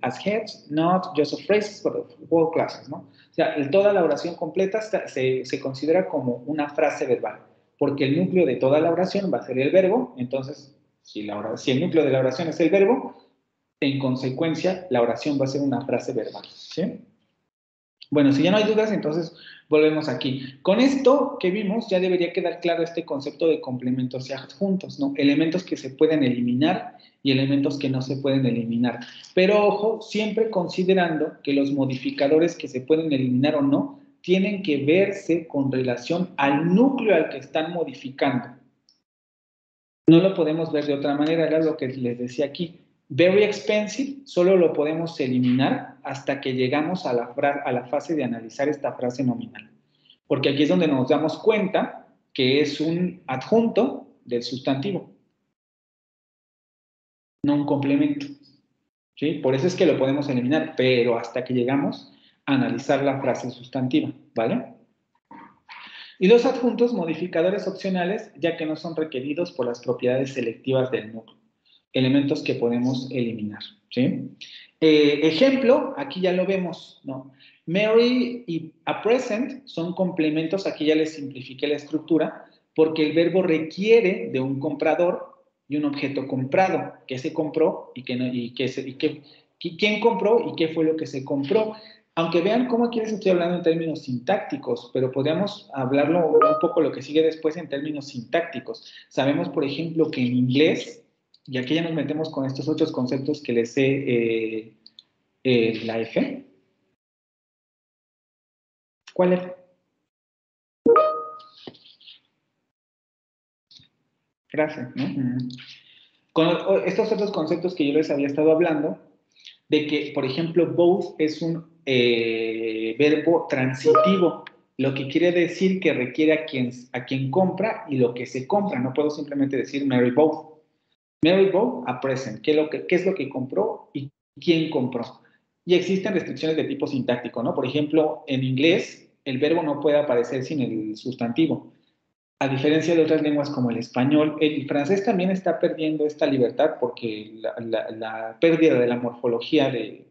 Speaker 1: as heads, not just of phrases, but of whole classes, ¿no? O sea, toda la oración completa se considera como una frase verbal, porque el núcleo de toda la oración va a ser el verbo. Entonces, si el núcleo de la oración es el verbo, en consecuencia, la oración va a ser una frase verbal, ¿sí? Bueno, si ya no hay dudas, entonces volvemos aquí. Con esto que vimos, ya debería quedar claro este concepto de complementos y adjuntos, ¿no? Elementos que se pueden eliminar y elementos que no se pueden eliminar. Pero ojo, siempre considerando que los modificadores que se pueden eliminar o no tienen que verse con relación al núcleo al que están modificando. No lo podemos ver de otra manera, era lo que les decía aquí. Very expensive solo lo podemos eliminar hasta que llegamos a la fase de analizar esta frase nominal. Porque aquí es donde nos damos cuenta que es un adjunto del sustantivo, no un complemento. ¿Sí? Por eso es que lo podemos eliminar, pero hasta que llegamos a analizar la frase sustantiva, ¿vale? Y los adjuntos, modificadores opcionales, ya que no son requeridos por las propiedades selectivas del núcleo. Elementos que podemos eliminar, ¿sí? Ejemplo, aquí ya lo vemos, ¿no? Mary y a present son complementos, aquí ya les simplifiqué la estructura, porque el verbo requiere de un comprador y un objeto comprado, que se compró y quién compró y qué fue lo que se compró. Aunque vean cómo aquí les estoy hablando en términos sintácticos, pero podríamos hablarlo un poco lo que sigue después en términos sintácticos. Sabemos, por ejemplo, que en inglés, y aquí ya nos metemos con estos otros conceptos que les sé la F. ¿Cuál F? Frase, ¿no? Con estos otros conceptos que yo les había estado hablando, de que, por ejemplo, both es un verbo transitivo, lo que quiere decir que requiere a quien compra y lo que se compra. No puedo simplemente decir Mary both. Mary both a present, ¿qué es lo que compró y quién compró? Y existen restricciones de tipo sintáctico, ¿no? Por ejemplo, en inglés, el verbo no puede aparecer sin el sustantivo. A diferencia de otras lenguas como el español, el francés también está perdiendo esta libertad porque la pérdida de la morfología de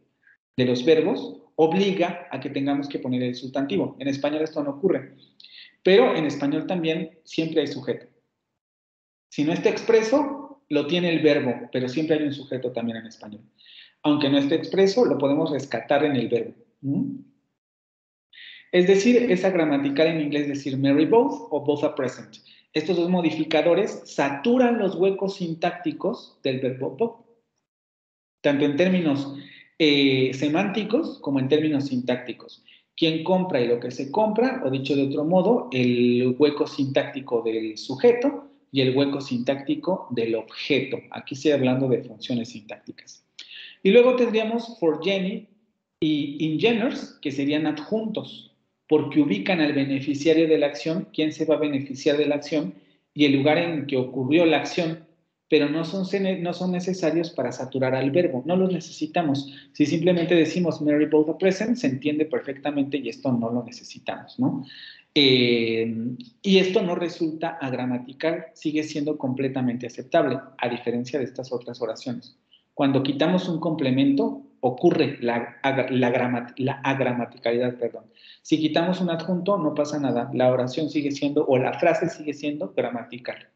Speaker 1: los verbos obliga a que tengamos que poner el sustantivo. En español esto no ocurre, pero en español también siempre hay sujeto. Si no está expreso, lo tiene el verbo, pero siempre hay un sujeto también en español. Aunque no esté expreso, lo podemos rescatar en el verbo. Es decir, es gramatical en inglés decir Mary both o both are present. Estos dos modificadores saturan los huecos sintácticos del verbo both, tanto en términos semánticos como en términos sintácticos. Quién compra y lo que se compra, o dicho de otro modo, el hueco sintáctico del sujeto y el hueco sintáctico del objeto. Aquí estoy hablando de funciones sintácticas. Y luego tendríamos for Jenny y ingeners, que serían adjuntos, porque ubican al beneficiario de la acción, quién se va a beneficiar de la acción y el lugar en que ocurrió la acción, pero no son necesarios para saturar al verbo, no los necesitamos. Si simplemente decimos Mary both are present, se entiende perfectamente y esto no lo necesitamos, ¿no? Y esto no resulta agramatical, sigue siendo completamente aceptable, a diferencia de estas otras oraciones. Cuando quitamos un complemento, ocurre la agramaticalidad, perdón. Si quitamos un adjunto, no pasa nada. La oración sigue siendo, o la frase sigue siendo gramatical.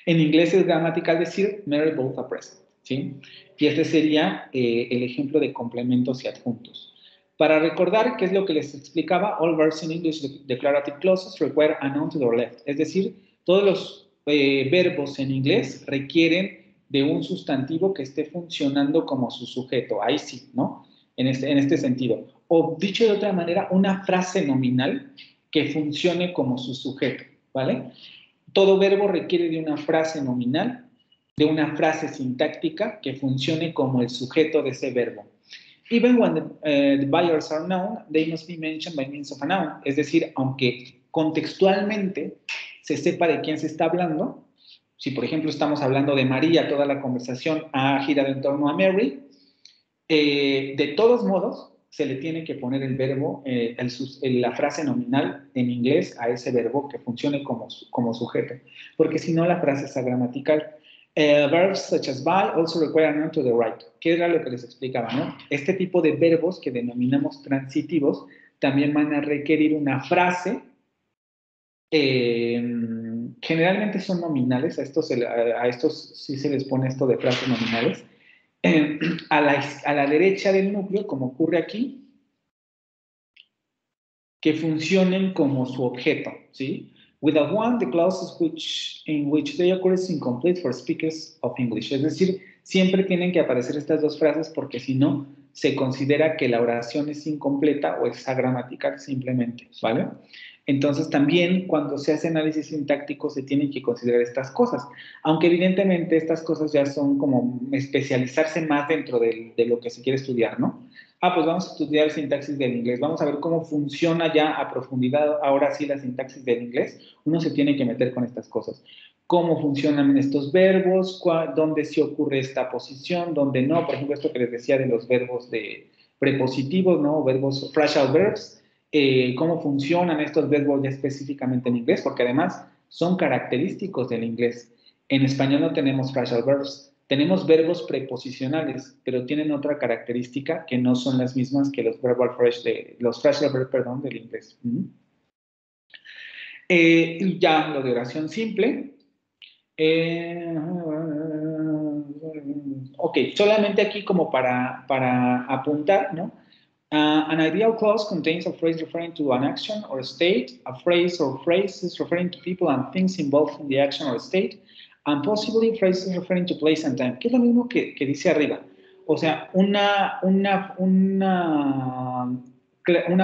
Speaker 1: En inglés es gramatical decir Mary both are present, ¿sí? Y este sería el ejemplo de complementos y adjuntos. Para recordar, ¿qué es lo que les explicaba? All verbs in English declarative clauses require a noun to their left. Es decir, todos los verbos en inglés requieren de un sustantivo que esté funcionando como su sujeto. Ahí sí, ¿no? En este sentido. O dicho de otra manera, una frase nominal que funcione como su sujeto, ¿vale? Todo verbo requiere de una frase nominal, de una frase sintáctica que funcione como el sujeto de ese verbo. Even when the buyers are known, they must be mentioned by means of a noun. Es decir, aunque contextualmente se sepa de quién se está hablando, si por ejemplo estamos hablando de María, toda la conversación ha girado en torno a Mary, de todos modos se le tiene que poner el verbo, la frase nominal en inglés a ese verbo que funcione como sujeto, porque si no la frase es agramatical. Verbs such as buy also require a noun to the right. ¿Qué era lo que les explicaba, no? Este tipo de verbos que denominamos transitivos también van a requerir una frase. Generalmente son nominales, a estos sí se les pone esto de frases nominales. A la derecha del núcleo, como ocurre aquí, que funcionen como su objeto, ¿sí? With a one, the clauses in which they occur is incomplete for speakers of English. Es decir, siempre tienen que aparecer estas dos frases porque si no, se considera que la oración es incompleta o es agramatical simplemente, ¿vale? Entonces también cuando se hace análisis sintáctico se tienen que considerar estas cosas, aunque evidentemente estas cosas ya son como especializarse más dentro de lo que se quiere estudiar, ¿no? Pues vamos a estudiar sintaxis del inglés, vamos a ver cómo funciona ya a profundidad ahora sí la sintaxis del inglés. Uno se tiene que meter con estas cosas. Cómo funcionan estos verbos, dónde sí ocurre esta posición, dónde no. Por ejemplo, esto que les decía de los verbos de prepositivos, ¿no? Verbos, phrasal verbs. Cómo funcionan estos verbos ya específicamente en inglés, porque además son característicos del inglés. En español no tenemos phrasal verbs. Tenemos verbos preposicionales, pero tienen otra característica que no son las mismas que los phrasal verbs, del inglés. Y ya lo de oración simple. Ok, solamente aquí como para apuntar, ¿no? An ideal clause contains a phrase referring to an action or state, a phrase or phrases referring to people and things involved in the action or state, and possibly phrases referring to place and time, que es lo mismo que dice arriba. O sea, una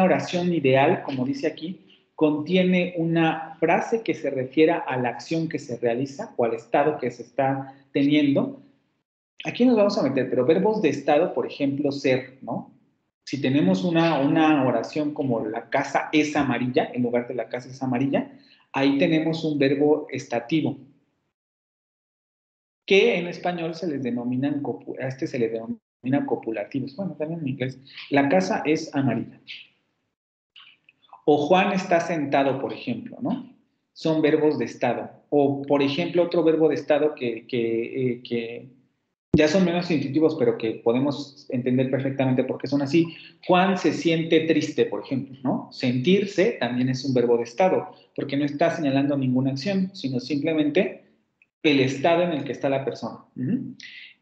Speaker 1: oración ideal, como dice aquí, contiene una frase que se refiera a la acción que se realiza o al estado que se está teniendo. Aquí nos vamos a meter, pero verbos de estado, por ejemplo, ser, ¿no? Si tenemos una oración como la casa es amarilla, en lugar de la casa es amarilla, ahí tenemos un verbo estativo, que en español se les denominan, copulativos. Bueno, también en inglés. La casa es amarilla. O Juan está sentado, por ejemplo, ¿no? Son verbos de estado. O, por ejemplo, otro verbo de estado que ya son menos intuitivos, pero que podemos entender perfectamente por qué son así. Juan se siente triste, por ejemplo, ¿no? Sentirse también es un verbo de estado, porque no está señalando ninguna acción, sino simplemente el estado en el que está la persona.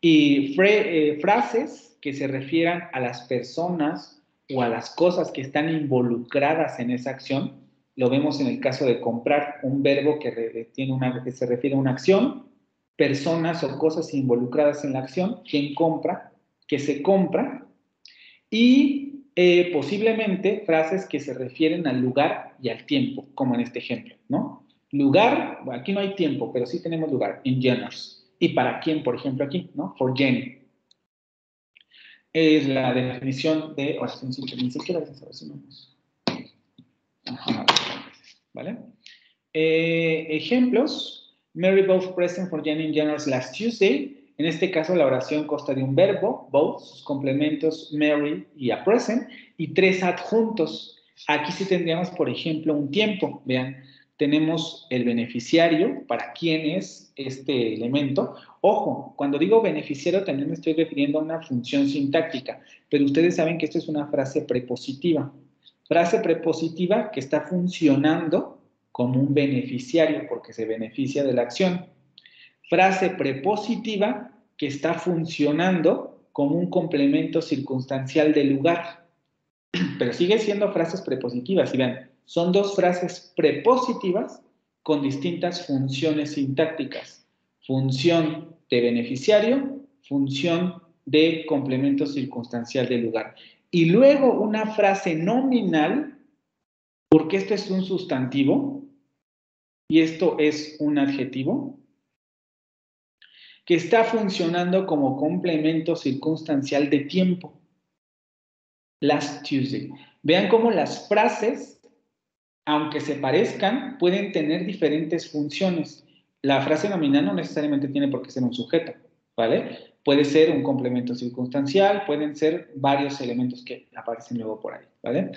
Speaker 1: Y frases que se refieran a las personas o a las cosas que están involucradas en esa acción, lo vemos en el caso de comprar, un verbo que se refiere a una acción, personas o cosas involucradas en la acción, quién compra, qué se compra, y posiblemente frases que se refieren al lugar y al tiempo, como en este ejemplo, ¿no? Lugar, bueno, aquí no hay tiempo, pero sí tenemos lugar, in geners. ¿Y para quién, por ejemplo, aquí, ¿no? For Jenny. Es la definición de oración simple. Ni siquiera es esa oración, ¿vale? Ejemplos. Mary both present for Jenny in generals last Tuesday. En este caso, la oración consta de un verbo, both, sus complementos, Mary y a present, y 3 adjuntos. Aquí sí tendríamos, por ejemplo, un tiempo. Vean, tenemos el beneficiario, para quién es este elemento. Ojo, cuando digo beneficiario también me estoy refiriendo a una función sintáctica, pero ustedes saben que esto es una frase prepositiva. Frase prepositiva que está funcionando como un beneficiario porque se beneficia de la acción. Frase prepositiva que está funcionando como un complemento circunstancial del lugar. Pero sigue siendo frases prepositivas. Y vean, son dos frases prepositivas con distintas funciones sintácticas. Función de beneficiario, función de complemento circunstancial del lugar. Y luego una frase nominal, porque esto es un sustantivo y esto es un adjetivo, que está funcionando como complemento circunstancial de tiempo. Last Tuesday. Vean cómo las frases, aunque se parezcan, pueden tener diferentes funciones. La frase nominal no necesariamente tiene por qué ser un sujeto, ¿vale? Puede ser un complemento circunstancial, pueden ser varios elementos que aparecen luego por ahí, ¿vale?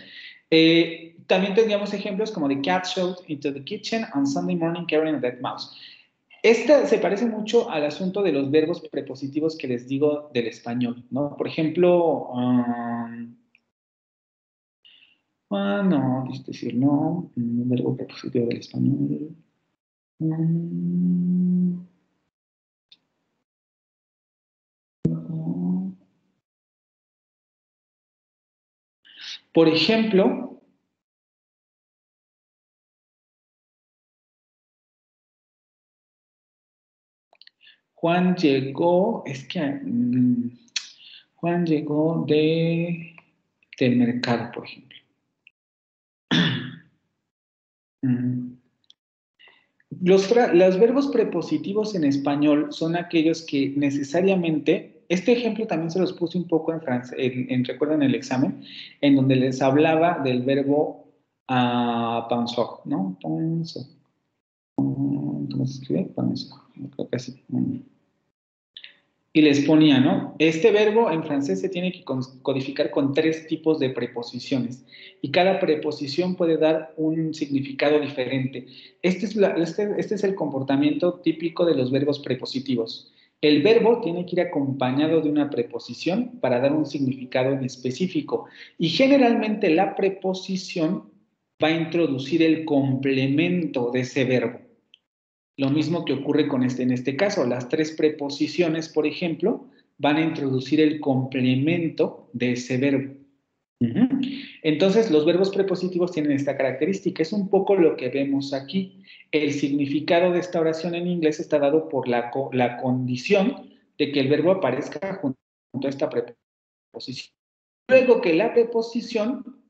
Speaker 1: También tendríamos ejemplos como the cat showed into the kitchen on Sunday morning carrying a dead mouse. Esta se parece mucho al asunto de los verbos prepositivos que les digo del español, ¿no? Por ejemplo, no, es decir, no, un verbo prepositivo del español. Por ejemplo, Juan llegó, Juan llegó del mercado, por ejemplo. Los verbos prepositivos en español son aquellos que necesariamente, este ejemplo también se los puse un poco en francés, recuerden el examen, en donde les hablaba del verbo penser, ¿no? Penser. ¿Cómo se escribe? Penser. Creo que así. Y les ponía, ¿no? Este verbo en francés se tiene que codificar con 3 tipos de preposiciones y cada preposición puede dar un significado diferente. Este es el comportamiento típico de los verbos prepositivos. El verbo tiene que ir acompañado de una preposición para dar un significado en específico y generalmente la preposición va a introducir el complemento de ese verbo. Lo mismo que ocurre con en este caso, las 3 preposiciones, por ejemplo, van a introducir el complemento de ese verbo. Entonces, los verbos prepositivos tienen esta característica. Es un poco lo que vemos aquí. El significado de esta oración en inglés está dado por la condición de que el verbo aparezca junto a esta preposición. Luego que la preposición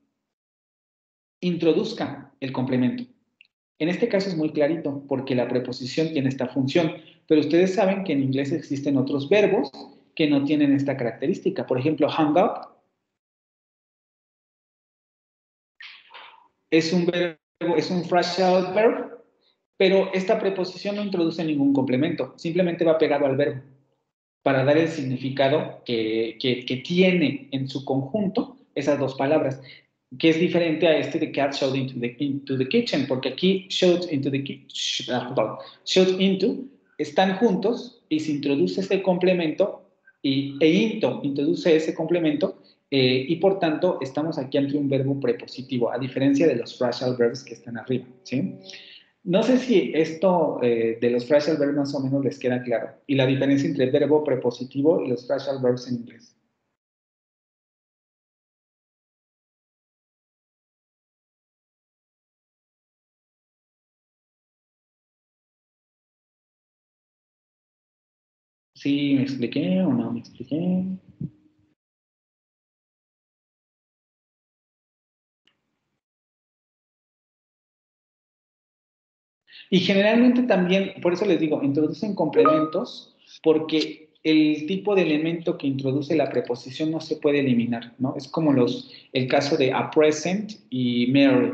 Speaker 1: introduzca el complemento. En este caso es muy clarito, porque la preposición tiene esta función, pero ustedes saben que en inglés existen otros verbos que no tienen esta característica. Por ejemplo, hang up es un verbo, es un phrasal verb, pero esta preposición no introduce ningún complemento, simplemente va pegado al verbo para dar el significado que tiene en su conjunto esas 2 palabras. Que es diferente a este de cat showed into the kitchen, porque aquí showed into están juntos y se introduce este complemento introduce ese complemento y por tanto estamos aquí ante un verbo prepositivo, a diferencia de los phrasal verbs que están arriba, ¿sí? No sé si esto de los phrasal verbs más o menos les queda claro y la diferencia entre el verbo prepositivo y los phrasal verbs en inglés. ¿Sí me expliqué o no me expliqué? Y generalmente también, por eso les digo, introducen complementos porque el tipo de elemento que introduce la preposición no se puede eliminar, ¿no? Es como el caso de a present y Mary.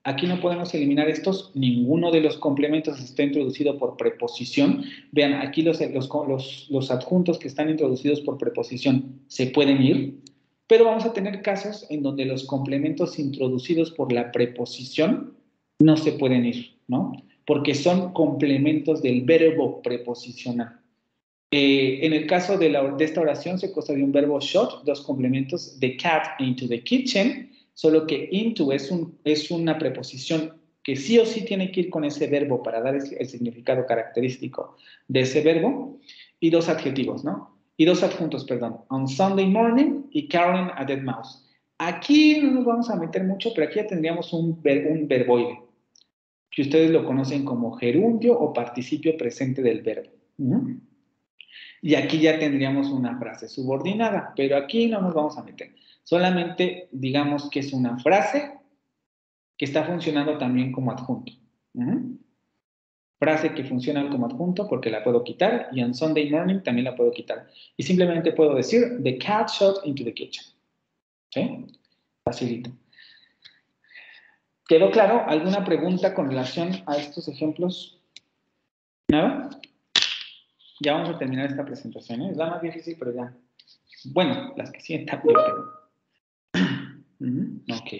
Speaker 1: Aquí no podemos eliminar estos, ninguno de los complementos está introducido por preposición. Vean, aquí los adjuntos que están introducidos por preposición se pueden ir, pero vamos a tener casos en donde los complementos introducidos por la preposición no se pueden ir, ¿no? Porque son complementos del verbo preposicional. En el caso de esta oración se consta de un verbo shot, 2 complementos, the cat into the kitchen, solo que into es una preposición que sí o sí tiene que ir con ese verbo para dar el significado característico de ese verbo, y 2 adjetivos, ¿no? Y 2 adjuntos, perdón, on Sunday morning y carrying a dead mouse. Aquí no nos vamos a meter mucho, pero aquí ya tendríamos un verboide, que ustedes lo conocen como gerundio o participio presente del verbo. Y aquí ya tendríamos una frase subordinada, pero aquí no nos vamos a meter. Solamente digamos que es una frase que está funcionando también como adjunto. Frase que funciona como adjunto porque la puedo quitar, y on Sunday morning también la puedo quitar. Y simplemente puedo decir, the cat shot into the kitchen. ¿Sí? Facilito. ¿Quedó claro? ¿Alguna pregunta con relación a estos ejemplos? ¿Nada? Ya vamos a terminar esta presentación, ¿eh? Es la más difícil, pero ya. Bueno, las que sí están bien, pero... Ok.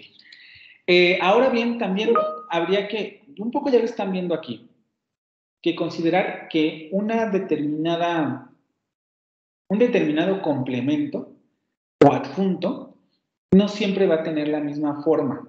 Speaker 1: Ahora bien, también habría que, un poco ya lo están viendo aquí, que considerar que un determinado complemento o adjunto no siempre va a tener la misma forma.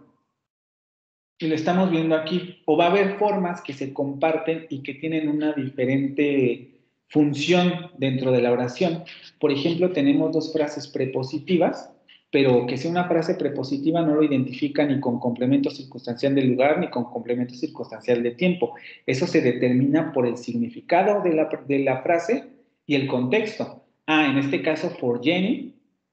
Speaker 1: Y lo estamos viendo aquí. O va a haber formas que se comparten y que tienen una diferente función dentro de la oración. Por ejemplo, tenemos dos frases prepositivas, pero que sea una frase prepositiva no lo identifica ni con complemento circunstancial de lugar ni con complemento circunstancial de tiempo. Eso se determina por el significado de la frase y el contexto. En este caso, for Jenny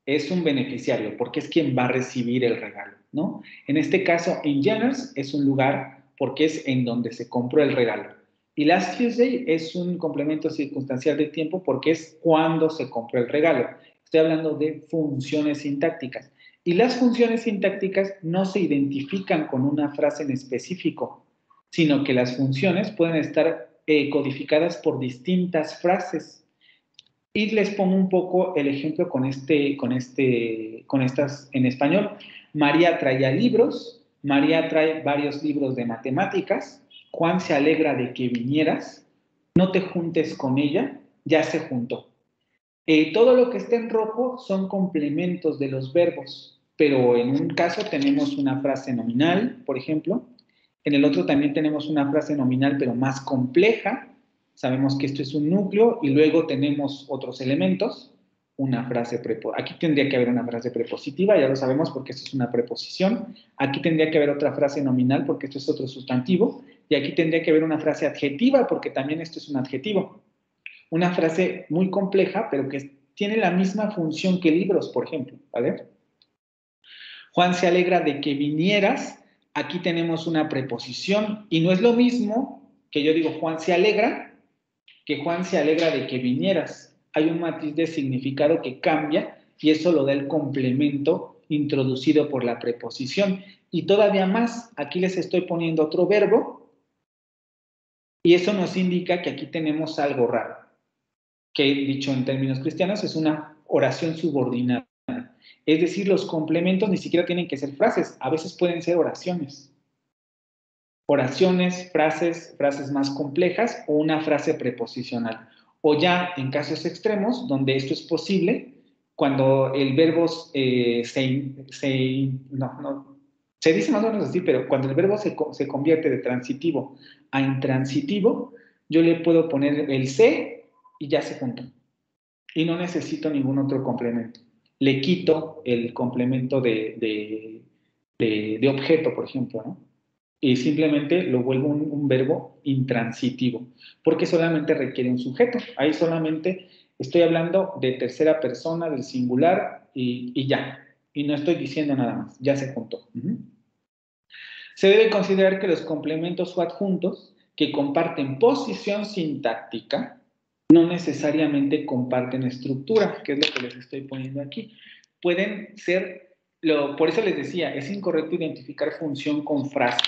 Speaker 1: es un beneficiario porque es quien va a recibir el regalo, ¿no? En este caso, in Jenners es un lugar porque es en donde se compró el regalo. Y last Tuesday es un complemento circunstancial de tiempo porque es cuando se compró el regalo. Estoy hablando de funciones sintácticas. Y las funciones sintácticas no se identifican con una frase en específico, sino que las funciones pueden estar codificadas por distintas frases. Y les pongo un poco el ejemplo con estas en español. María traía libros, María trae varios libros de matemáticas, Juan se alegra de que vinieras, no te juntes con ella, ya se juntó. Todo lo que está en rojo son complementos de los verbos, pero en un caso tenemos una frase nominal, por ejemplo, en el otro también tenemos una frase nominal, pero más compleja. Sabemos que esto es un núcleo y luego tenemos otros elementos, una frase aquí tendría que haber una frase prepositiva, ya lo sabemos porque esto es una preposición. Aquí tendría que haber otra frase nominal porque esto es otro sustantivo. Y aquí tendría que haber una frase adjetiva porque también esto es un adjetivo. Una frase muy compleja, pero que tiene la misma función que libros, por ejemplo, ¿vale? Juan se alegra de que vinieras. Aquí tenemos una preposición y no es lo mismo que yo digo Juan se alegra, que Juan se alegra de que vinieras. Hay un matiz de significado que cambia y eso lo da el complemento introducido por la preposición. Y todavía más, aquí les estoy poniendo otro verbo y eso nos indica que aquí tenemos algo raro, que dicho en términos cristianos es una oración subordinada. Es decir, los complementos ni siquiera tienen que ser frases, a veces pueden ser oraciones. Oraciones, frases más complejas o una frase preposicional. O ya en casos extremos, donde esto es posible, cuando el verbo se dice más o menos así, pero cuando el verbo se convierte de transitivo a intransitivo, yo le puedo poner el se y ya se juntó. Y no necesito ningún otro complemento. Le quito el complemento de objeto, por ejemplo, ¿no? Y simplemente lo vuelvo un verbo intransitivo, porque solamente requiere un sujeto. Ahí solamente estoy hablando de tercera persona, del singular, y ya. Y no estoy diciendo nada más, ya se juntó. Se debe considerar que los complementos o adjuntos que comparten posición sintáctica no necesariamente comparten estructura, que es lo que les estoy poniendo aquí. Pueden ser, por eso les decía, es incorrecto identificar función con frase,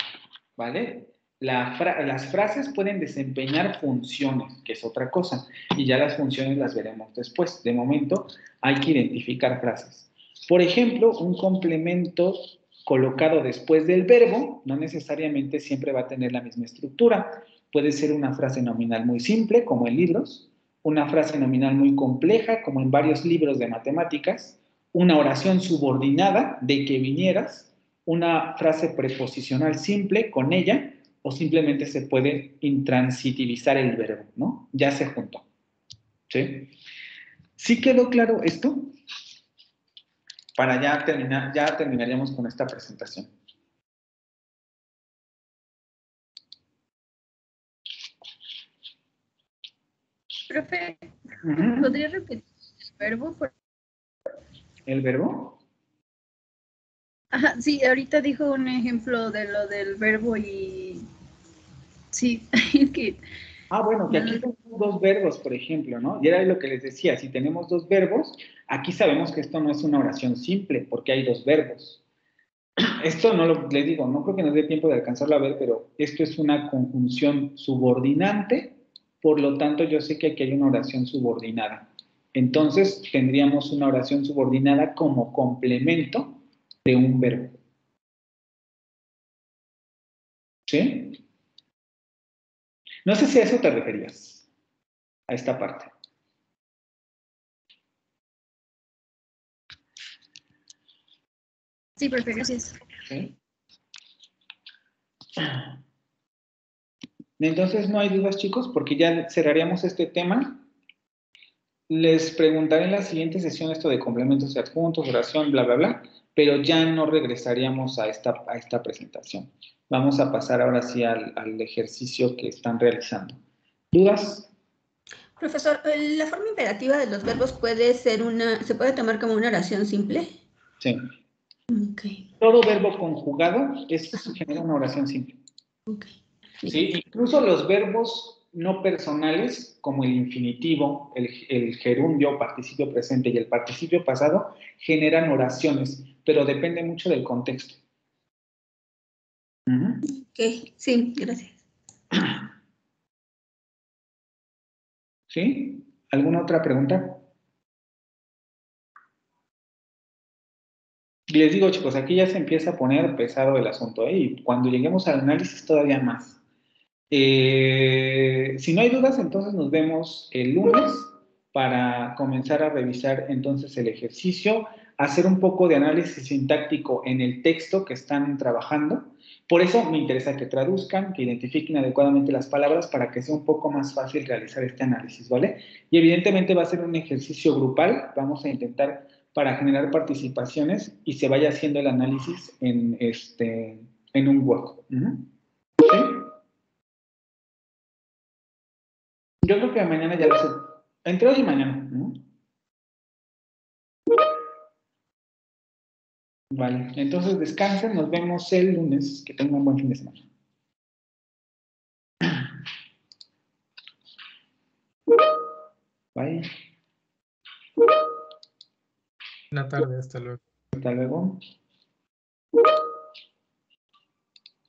Speaker 1: ¿vale? Las frases pueden desempeñar funciones, que es otra cosa, y ya las funciones las veremos después. De momento hay que identificar frases. Por ejemplo, un complemento colocado después del verbo no necesariamente siempre va a tener la misma estructura. Puede ser una frase nominal muy simple, como en libros, una frase nominal muy compleja, como en varios libros de matemáticas, una oración subordinada de que vinieras, una frase preposicional simple con ella, o simplemente se puede intransitivizar el verbo, ¿no? Ya se juntó. ¿Sí? ¿Sí quedó claro esto? para ya terminaríamos con esta presentación.
Speaker 13: Profe,
Speaker 1: Ujú.
Speaker 13: ¿podría repetir el verbo?
Speaker 1: ¿El verbo?
Speaker 13: Ajá, sí, ahorita dijo un ejemplo de lo del verbo y... Sí, es que...
Speaker 1: Bueno, que aquí tenemos dos verbos, por ejemplo, ¿no? Y era lo que les decía, si tenemos dos verbos, aquí sabemos que esto no es una oración simple, porque hay dos verbos. Esto les digo, no creo que nos dé tiempo de alcanzarlo a ver, pero esto es una conjunción subordinante, por lo tanto yo sé que aquí hay una oración subordinada. Entonces tendríamos una oración subordinada como complemento de un verbo. ¿Sí? No sé si a eso te referías, a esta parte.
Speaker 13: Sí, profe, gracias.
Speaker 1: ¿Sí? Entonces no hay dudas, chicos, porque ya cerraríamos este tema. Les preguntaré en la siguiente sesión esto de complementos y adjuntos, oración, bla, bla, bla, pero ya no regresaríamos a esta presentación. Vamos a pasar ahora sí al ejercicio que están realizando. ¿Dudas?
Speaker 14: Profesor, ¿la forma imperativa de los verbos se puede tomar como una oración simple?
Speaker 1: Sí.
Speaker 14: Okay.
Speaker 1: Todo verbo conjugado genera una oración simple.
Speaker 14: Okay.
Speaker 1: ¿Sí? Incluso los verbos no personales, como el infinitivo, el gerundio, participio presente y el participio pasado, generan oraciones, pero depende mucho del contexto.
Speaker 14: Ok, sí, gracias.
Speaker 1: ¿Sí? ¿Alguna otra pregunta? Les digo, chicos, aquí ya se empieza a poner pesado el asunto, ¿eh? Y cuando lleguemos al análisis todavía más. Si no hay dudas, entonces nos vemos el lunes para comenzar a revisar entonces el ejercicio, hacer un poco de análisis sintáctico en el texto que están trabajando. Por eso me interesa que traduzcan, que identifiquen adecuadamente las palabras para que sea un poco más fácil realizar este análisis, ¿vale? Y evidentemente va a ser un ejercicio grupal, vamos a intentar para generar participaciones y se vaya haciendo el análisis en un Word. ¿Sí? Yo creo que mañana ya lo sé. Entre hoy y mañana, ¿no? Vale, entonces descansen, nos vemos el lunes. Que tengan un buen fin de semana. Bye.
Speaker 9: Buena tarde, hasta luego.
Speaker 1: Hasta luego.